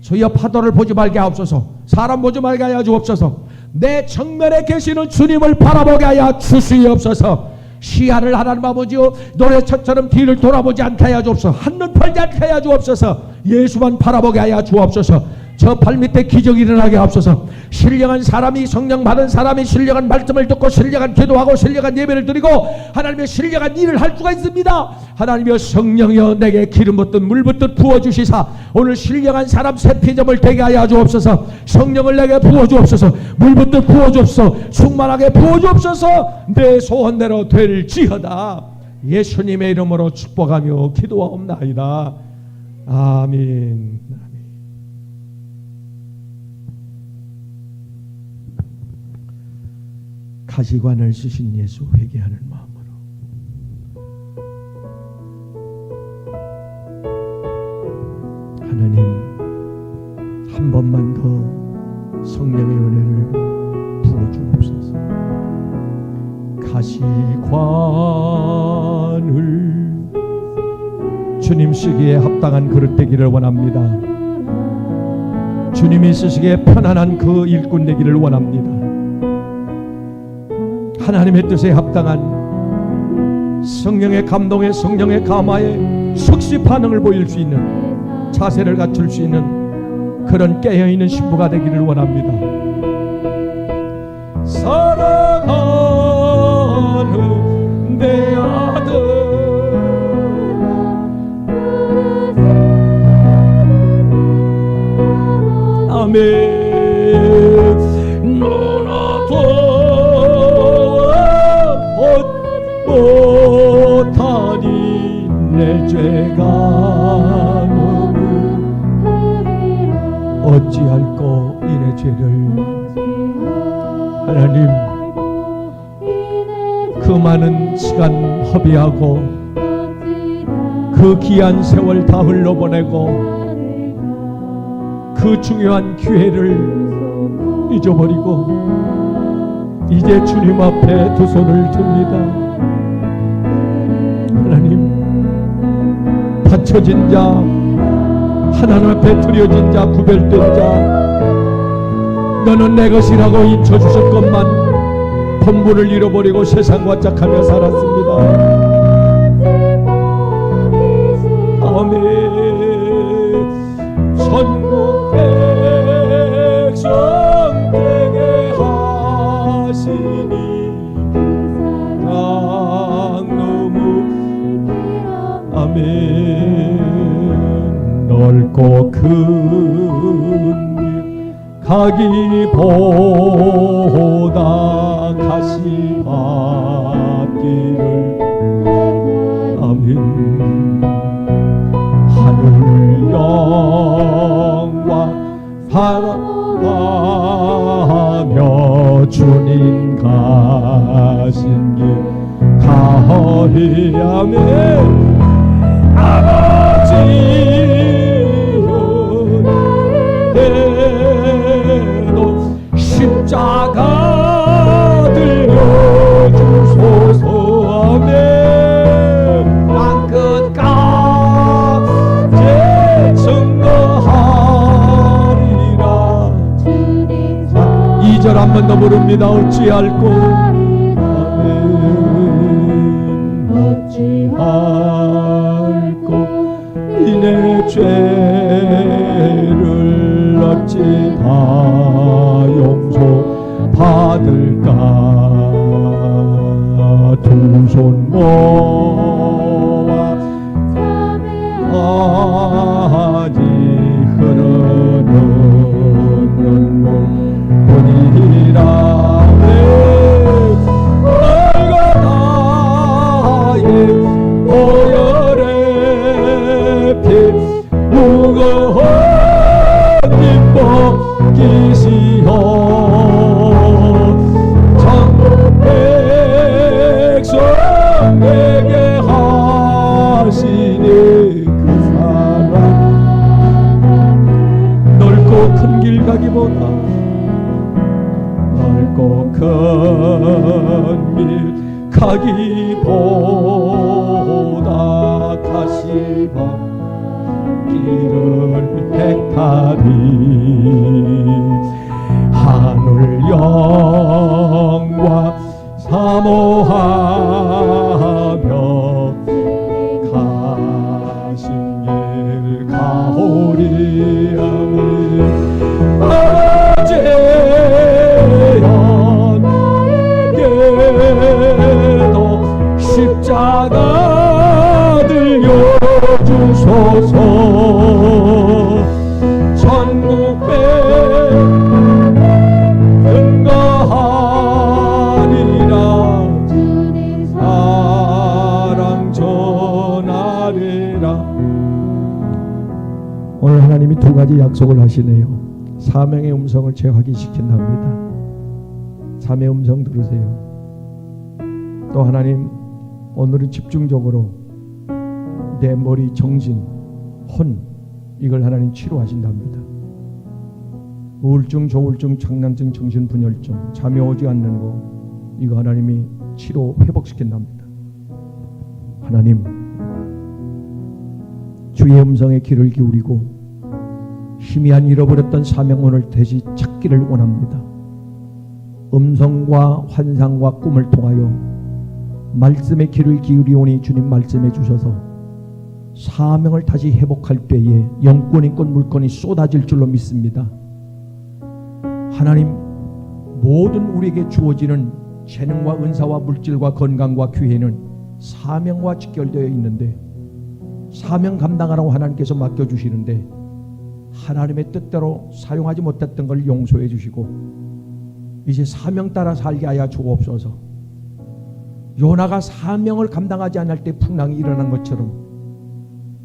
주여, 파도를 보지 말게 하옵소서. 사람 보지 말게 하여 주옵소서. 내 정면에 계시는 주님을 바라보게 하여 주시옵소서. 시야를 하나님 아버지요, 노래처럼 뒤를 돌아보지 않게 하여 주옵소서. 한눈 팔지 않게 하여 주옵소서. 예수만 바라보게 하여 주옵소서. 저 발밑에 기적이 일어나게 하옵소서. 신령한 사람이, 성령 받은 사람이 신령한 말씀을 듣고 신령한 기도하고 신령한 예배를 드리고 하나님의 신령한 일을 할 수가 있습니다. 하나님이여, 성령이여 내게 기름 붓듯 물 붓듯 부어주시사 오늘 신령한 사람 새 피조물 되게 하여 주옵소서. 성령을 내게 부어주옵소서. 물 붓듯 부어주옵소서. 충만하게 부어주옵소서. 내 소원대로 될지어다. 예수님의 이름으로 축복하며 기도하옵나이다. 아멘. 가시관을 쓰신 예수 회개하는 마음으로 하나님, 한 번만 더 성령의 은혜를 부어주옵소서. 가시관을 주님 쓰기에 합당한 그릇 되기를 원합니다. 주님이 쓰시기에 편안한 그 일꾼 되기를 원합니다. 하나님의 뜻에 합당한 성령의 감동에, 성령의 감화에 즉시 반응을 보일 수 있는, 자세를 갖출 수 있는 그런 깨어있는 신부가 되기를 원합니다. 사랑하는 내 아들, 아멘. 못하니 내 죄가 너무 어찌할꼬 이내 죄를. 하나님, 그 많은 시간 허비하고 그 귀한 세월 다 흘러보내고 그 중요한 기회를 잊어버리고 이제 주님 앞에 두 손을 듭니다. 하나님, 바쳐진 자, 하나님 앞에 드려진 자, 구별된 자, 너는 내 것이라고 인쳐주셨건만 본분을 잃어버리고 세상과 짝하며 살았습니다. 아멘. 천국 백성 되게 하시니 아멘. 넓고 큰 가기보다 가시밭길을 아멘. 하늘 영 가신 길 가리하며 아버지여 십자가 들려주소서. 아멘. 땅 끝까지 증거하리라. 2절 한 번 더 부릅니다. 어찌할꼬 아멘. 어찌할꼬 이내 죄를 어찌 다 용서 받을까. 두 손 모아 아직 흐르는 눈물 보니라. 내가 나의 보혈의 피 무거운 기뻐 기시어 천국 백성에게 하시니 그 사랑. 넓고 큰 길 가기보다 넓고 큰 길 가기보다 가시방 길을 택하리. 하늘 영광 사모하며 가신 길 가오리. 아멘. 아버지여 십자가 들려주소서. 천국 증거하리라. 사랑 전하리라. 오늘 하나님이 두 가지 약속을 하시네요. 사명의 음성을 재확인시킨답니다. 사명의 음성 들으세요. 또 하나님 오늘은 집중적으로 내 머리, 정신, 혼 이걸 하나님 치료하신답니다. 우울증, 조울증, 장난증, 정신분열증, 잠이 오지 않는 거 이거 하나님이 치료 회복시킨답니다. 하나님 주의 음성에 귀를 기울이고 희미한 잃어버렸던 사명 오늘 다시 찾기를 원합니다. 음성과 환상과 꿈을 통하여 말씀에 귀를 기울이오니 주님 말씀해 주셔서 사명을 다시 회복할 때에 영권이권 물권이 쏟아질 줄로 믿습니다. 하나님 모든 우리에게 주어지는 재능과 은사와 물질과 건강과 기회는 사명과 직결되어 있는데 사명 감당하라고 하나님께서 맡겨주시는데 하나님의 뜻대로 사용하지 못했던 걸 용서해 주시고 이제 사명 따라 살게 하여 주옵소서. 요나가 사명을 감당하지 않을 때 풍랑이 일어난 것처럼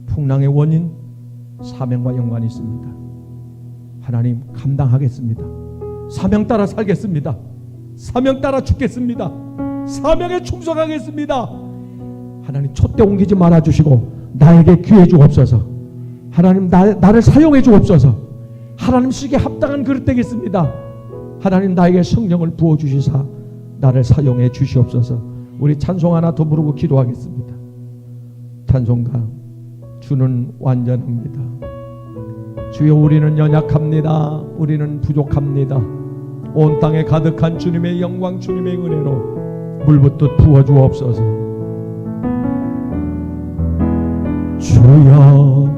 풍랑의 원인 사명과 연관이 있습니다. 하나님 감당하겠습니다. 사명 따라 살겠습니다. 사명 따라 죽겠습니다. 사명에 충성하겠습니다. 하나님 촛대 옮기지 말아주시고 나에게 기회 주옵소서. 하나님 나를 사용해 주옵소서. 하나님 쓰기에 합당한 그릇 되겠습니다. 하나님 나에게 성령을 부어주시사 나를 사용해 주시옵소서. 우리 찬송 하나 더 부르고 기도하겠습니다. 찬송가 주는 완전합니다. 주여 우리는 연약합니다. 우리는 부족합니다. 온 땅에 가득한 주님의 영광 주님의 은혜로 물붓듯 부어주옵소서. 주여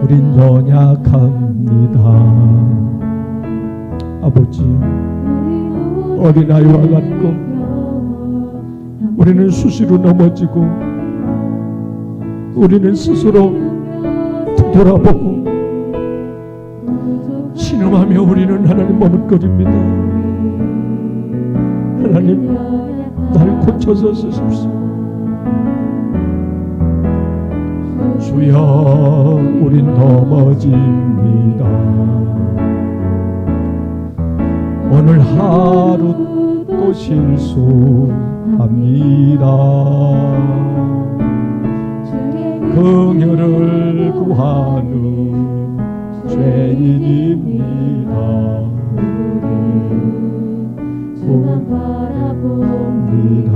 우린 연약합니다. 아버지 어린아이와 같고 우리는 수시로 넘어지고 우리는 스스로 돌아보고 신음하며 우리는 하나님 머뭇거립니다. 하나님 날 고쳐서 쓰십시오. 주여 우린 넘어집니다. 오늘 하루 또 주로 실수합니다. 긍휼을 구하는 죄인입니다. 주만 바라봅니다.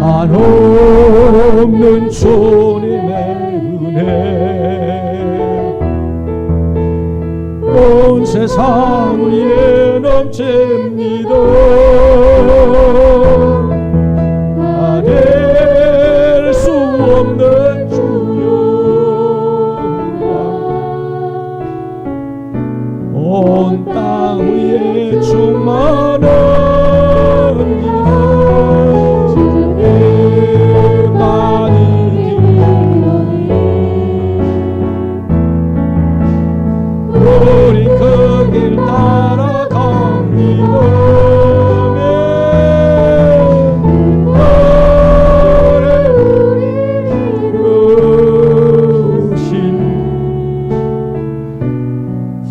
한없는 주님의 은혜 온 세상 위에 넘칩니다. 다 될 수 없는 주여 온 땅 위에 충만합니다. 우리 그 길 따라갑니다.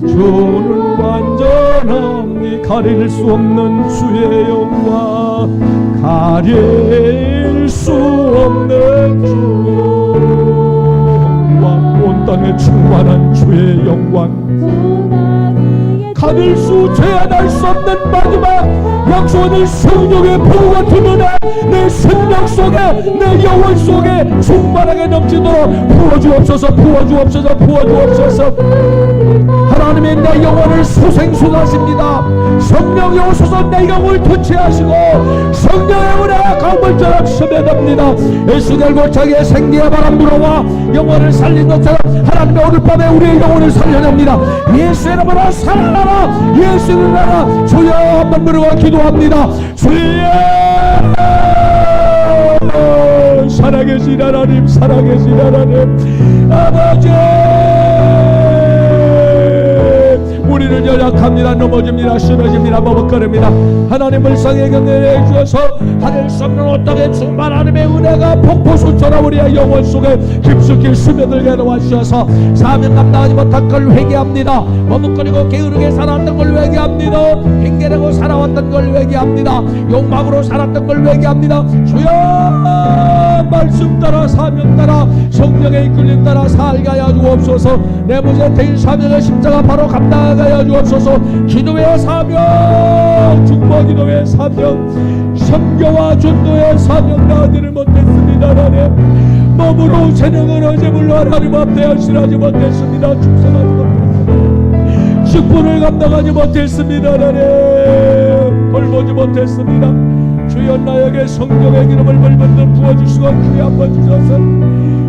주는 완전함이 가릴 수 없는 주의 영광, 가릴 수 없는 주의 영광, 온 땅에 충만한 주의 영광, 가릴 수 제한할 수 없는 마지막 약속의 성령의 보호 같은 은혜 내 생명 속에 내 영혼 속에 충만하게 넘치도록 부어주옵소서. 부어주옵소서. 부어주옵소서. 하나님의 내 영혼을 소생수하십니다. 성령이 오셔서 내 영혼을 터치하시고 성령의 은혜가 강물처럼 스며듭니다. 예수의 골짜기에 생기의 바람 불어와 영혼을 살린 것처럼 하나님의 오늘 밤에 우리의 영혼을 살려냅니다. 예수의 이름으로 살아나라. 예수의 이름으로 주여 한번 부르고 기도합니다. 주여 살아계신 하나님, 살아계신 하나님 아버지, 우리는 연약합니다. 넘어집니다. 쓰러집니다. 머뭇거립니다. 하나님 불쌍히 경외해 주셔서 하늘 수 없는 어떤 충만 하나님의 은혜가 폭포수처럼 우리의 영혼 속에 깊숙이 스며들게 도와주셔서 사명 감당하지 못한 걸 회개합니다. 머뭇거리고 게으르게 살았던 걸 회개합니다. 핑계대고 살아왔던 걸 회개합니다. 욕망으로 살았던 걸 회개합니다. 주여 말씀 따라 사명 따라 성령의 이끌림 따라 살게 하여 주옵소서. 내 문제 대인 사명의 십자가 바로 감당하게 하여 주옵소서. 기도의 사명, 중보 기도의 사명, 선교와 전도의 사명 나아지를 못했습니다. 하나님 몸으로 재능으로 제물로 하나님 앞에 헌신하지 못했습니다. 충성하지 못했습니다. 직분을 감당하지 못했습니다. 하나님 돌보지 못했습니다. 주여 나에게 성령의 기름을 물분들 부어주시고 크게 한번 주셔서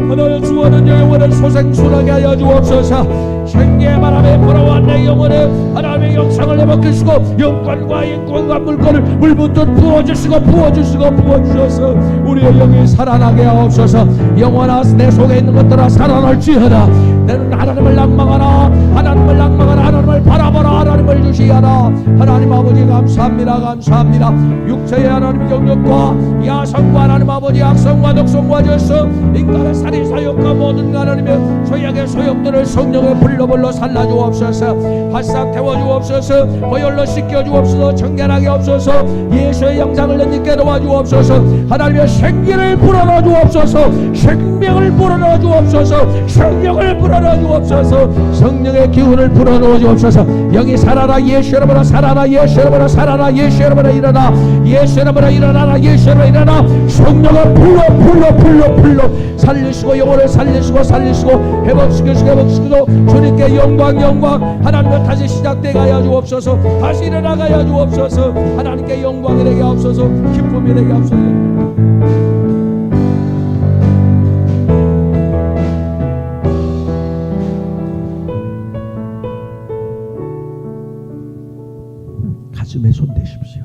하나님 주어는 영혼을 소생술하게 하여 주옵소서. 생기의 바람에 불어와 내 영혼에 하나님의 영상을 회복해주시고 영광과 인권과 물건을 물분들 부어주시고 부어주셔서 우리의 영이 살아나게 하옵소서. 영혼아 내 속에 있는 것들아 살아날지어다. 너는 하나님을 낭망하라. 하나님을 낭망하라. 하나님을 바라보라. 하나님을 주시하라. 하나님 아버지 감사합니다. 감사합니다. 육체의 하나님의 영역과 야성과 하나님 아버지 악성과 독성과 저성 인간의 살인 사욕과 모든 하나님의 죄악의 소욕들을 성령의 불로 살라주옵소서. 바싹 태워주옵소서. 보혈로 씻겨주옵소서. 청결하게 없소서. 예수의 영상을 내딛게 도와주옵소서. 하나님의 생기를 불어넣어 주옵소서. 생명을 불어넣어 주옵소서. 성령을 불어넣어 주옵소서. 성령의 기운을 불어넣어 주옵소서. 영이 살아라. 예수 이름으로 살아라. 예수 이름으로 살아라. 예수 이름으로 일어나. 예수 이름으로 일어나라. 예수 이름으로 일어나. 성령을 불러 살리시고 영혼을 살리시고 회복시키고 주님께 영광 하나님을 다시 시작되게 하여 주옵소서. 다시 일어나게 하여 주옵소서. 하나님께 영광이 되게 하옵소서. 기쁨이 되게 하옵소서. 가슴에 손 대십시오.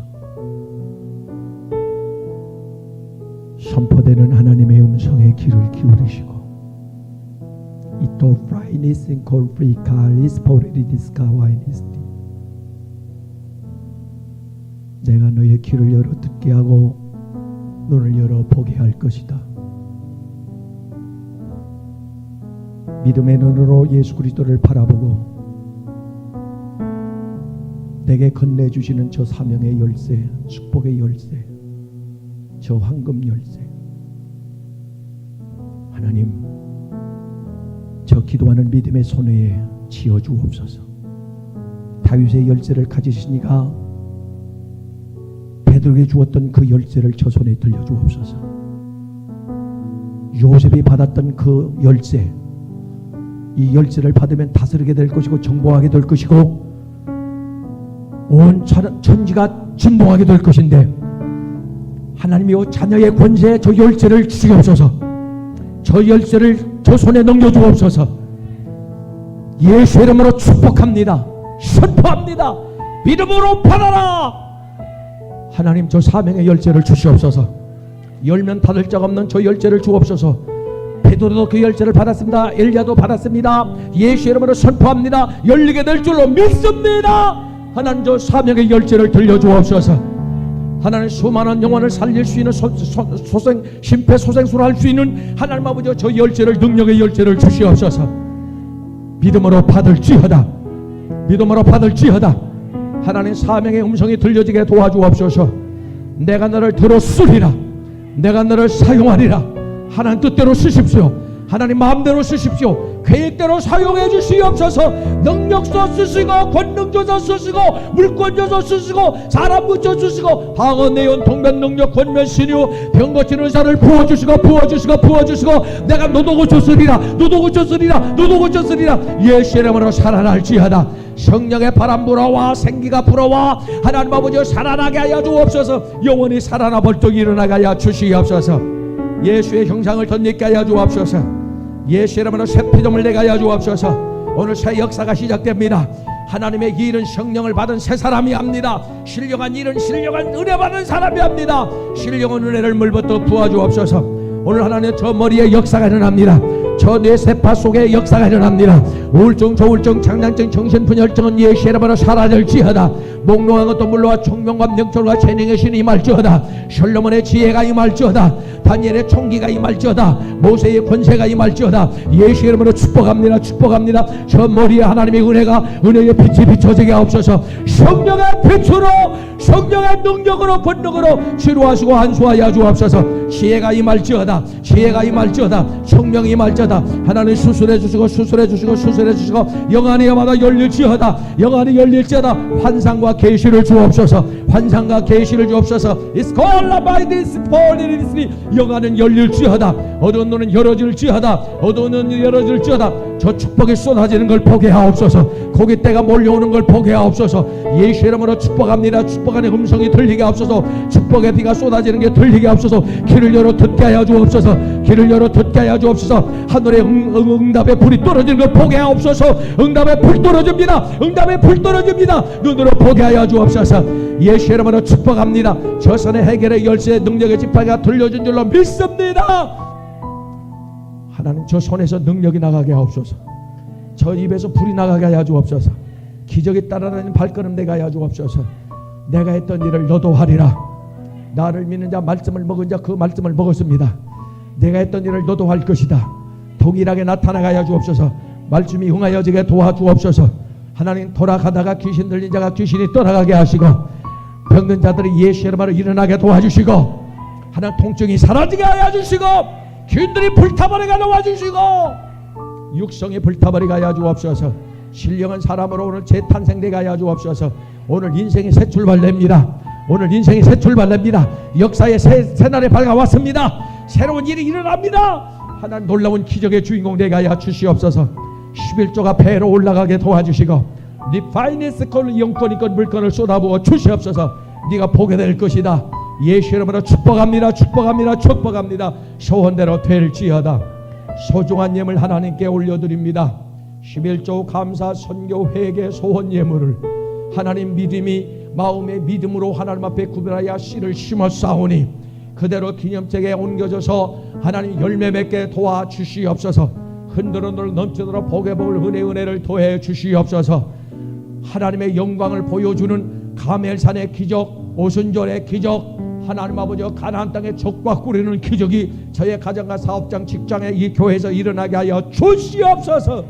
선포되는 하나님의 음성에 귀를 기울이시고 이또 프라이니스 콜프리카 리스포리디스카 와이니스티 내가 너의 귀를 열어 듣게 하고 눈을 열어 보게 할 것이다. 믿음의 눈으로 예수 그리스도를 바라보고 내 내게 건네주시는 저 사명의 열쇠, 축복의 열쇠, 저 황금 열쇠, 하나님, 저 기도하는 믿음의 손에 쥐어주옵소서. 다윗의 열쇠를 가지신 이가 베드로에게 주었던 그 열쇠를 저 손에 들려주옵소서. 요셉이 받았던 그 열쇠, 이 열쇠를 받으면 다스리게 될 것이고 정복하게 될 것이고 온 천지가 진동하게 될 것인데, 하나님이여 자녀의 권세에 저 열쇠를 주시옵소서. 저 열쇠를 저 손에 넘겨주옵소서. 예수 이름으로 축복합니다. 선포합니다. 믿음으로 받아라. 하나님, 저 사명의 열쇠를 주시옵소서. 열면 닫을 적 없는 저 열쇠를 주옵소서. 베드로도 그 열쇠를 받았습니다. 엘리야도 받았습니다. 예수 이름으로 선포합니다. 열리게 될 줄로 믿습니다. 하나님, 저 사명의 열쇠를 들려주옵소서. 하나님, 수많은 영혼을 살릴 수 있는 심폐소생술을 할 수 있는 하나님 아버지, 저 열쇠를, 능력의 열쇠를 주시옵소서. 믿음으로 받을지어다. 믿음으로 받을지어다. 하나님, 사명의 음성이 들려지게 도와주옵소서. 내가 너를 들었으리라. 내가 너를 사용하리라. 하나님 뜻대로 쓰십시오. 하나님 마음대로 쓰십시오. 계획대로 사용해 주시옵소서. 능력서 쓰시고, 권능조서 쓰시고, 물권조서 쓰시고, 사람 붙여 주시고, 방언, 내연, 동면, 능력, 권면, 신유, 병 고치는 의사를 부어주시고, 부어주시고, 부어주시고, 내가 너도 고쳤으리라. 너도 고쳤으리라. 너도 고쳤으리라. 예수 이름으로 살아날지어다. 성령의 바람 불어와 생기가 불어와 하나님 아버지 살아나게 하여 주옵소서. 영원히 살아나 벌떡 일어나게 하여 주시옵소서. 예수의 형상을 덧입게 하여 주옵소서. 예수 이름으로 새 피조물 내게 하여 주옵소서. 오늘 새 역사가 시작됩니다. 하나님의 일은 성령을 받은 새 사람이 합니다. 신령한 일은 신령한 은혜 받은 사람이 합니다. 신령한 은혜를 물부터 부어주옵소서. 오늘 하나님, 저 머리에 역사가 일어납니다. 저 뇌 세파 속에 역사가 일어납니다. 우울증, 조울증, 장난증, 정신분열증은 예수 이름으로 사라질지어다. 몽롱한 것도 물러와 총명과 명철과 재능의 신이 임할지어다. 솔로몬의 지혜가 임할지어다. 다니엘의 총기가 임할지어다. 모세의 권세가 임할지어다. 예수 이름으로 축복합니다. 축복합니다. 저 머리에 하나님의 은혜의 빛이 비춰지게 하옵소서. 성령의 빛으로, 성령의 능력으로, 권능으로 치료하시고 안수하여 주옵소서. 지혜가 임할지어다. 지혜가 임할지어다. 성령이 임할지어다. 하나님, 수술해 주시고, 수술해 주시고, 수술해 주시고, 영안이 마다 열릴지어다. 영안이 열릴지어다. 환상과 계시를 주옵소서. 환상과 계시를 주옵소서. It's called by this holy. 영안은 열릴지어다. 어두운 눈은 열어질지어다. 어두운 눈은 열어질지어다. 저 축복이 쏟아지는 걸 보게 하옵소서. 고깃대가 몰려오는 걸 보게 하옵소서. 예수 이름으로 축복합니다. 축복하는 음성이 들리게 하옵소서. 축복의 비가 쏟아지는 게 들리게 하옵소서. 길을 열어 듣게 하여 주옵소서. 길을 열어 듣게 하여 주옵소서. 하늘에 응답의 불이 떨어지는 걸 보게 하옵소서. 응답의 불 떨어집니다. 응답의 불 떨어집니다. 눈으로 보게 하여 주옵소서. 예수 이름으로 축복합니다. 저 선의 해결의 열쇠, 능력의 지팡이가 들려준 줄로 믿습니다. 하나님, 저 손에서 능력이 나가게 하옵소서. 저 입에서 불이 나가게 하여 주옵소서. 기적이 따라다니는 발걸음 내가 하여 주옵소서. 내가 했던 일을 너도 하리라. 나를 믿는 자, 말씀을 먹은 자 그 말씀을 먹었습니다. 내가 했던 일을 너도 할 것이다. 동일하게 나타나게 하여 주옵소서. 말씀이 응하여지게 도와주옵소서. 하나님, 돌아가다가 귀신 들린 자가 귀신이 떠나가게 하시고, 병든 자들이 예수 이름으로 일어나게 도와주시고, 하나님, 통증이 사라지게 하여 주시고, 기운들이 불타버리게 도와주시고, 육성이 불타버리게 하여 주옵소서. 신령한 사람으로 오늘 재탄생되게 하여 주옵소서. 오늘 인생이 새 출발됩니다. 오늘 인생이 새 출발됩니다. 역사의 새 날이 밝아왔습니다. 새로운 일이 일어납니다. 하나님, 놀라운 기적의 주인공 되게 하여 주시옵소서. 11조가 배로 올라가게 도와주시고, 네 파이낸스 걸, 영권이건 물건을 쏟아부어 주시옵소서. 네가 보게 될 것이다. 예수 이름으로 축복합니다. 축복합니다. 축복합니다. 소원대로 될지어다. 소중한 예물 하나님께 올려드립니다. 11조 감사 선교 회개 소원 예물을 하나님, 믿음이 마음의 믿음으로 하나님 앞에 구별하여 씨를 심었사오니 그대로 기념책에 옮겨져서 하나님 열매 맺게 도와주시옵소서. 흔들흔들 넘치도록 복의 복을 은혜를 더해 주시옵소서. 하나님의 영광을 보여주는 가멜산의 기적, 오순절의 기적, 하나님 아버지 가나안 땅에 적과 꾸리는 기적이 저의 가정과 사업장, 직장에, 이 교회에서 일어나게 하여 주시옵소서.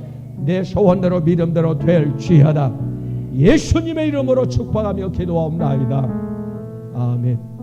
내 소원대로 믿음대로 될지어다. 예수님의 이름으로 축복하며 기도하옵나이다. 아멘.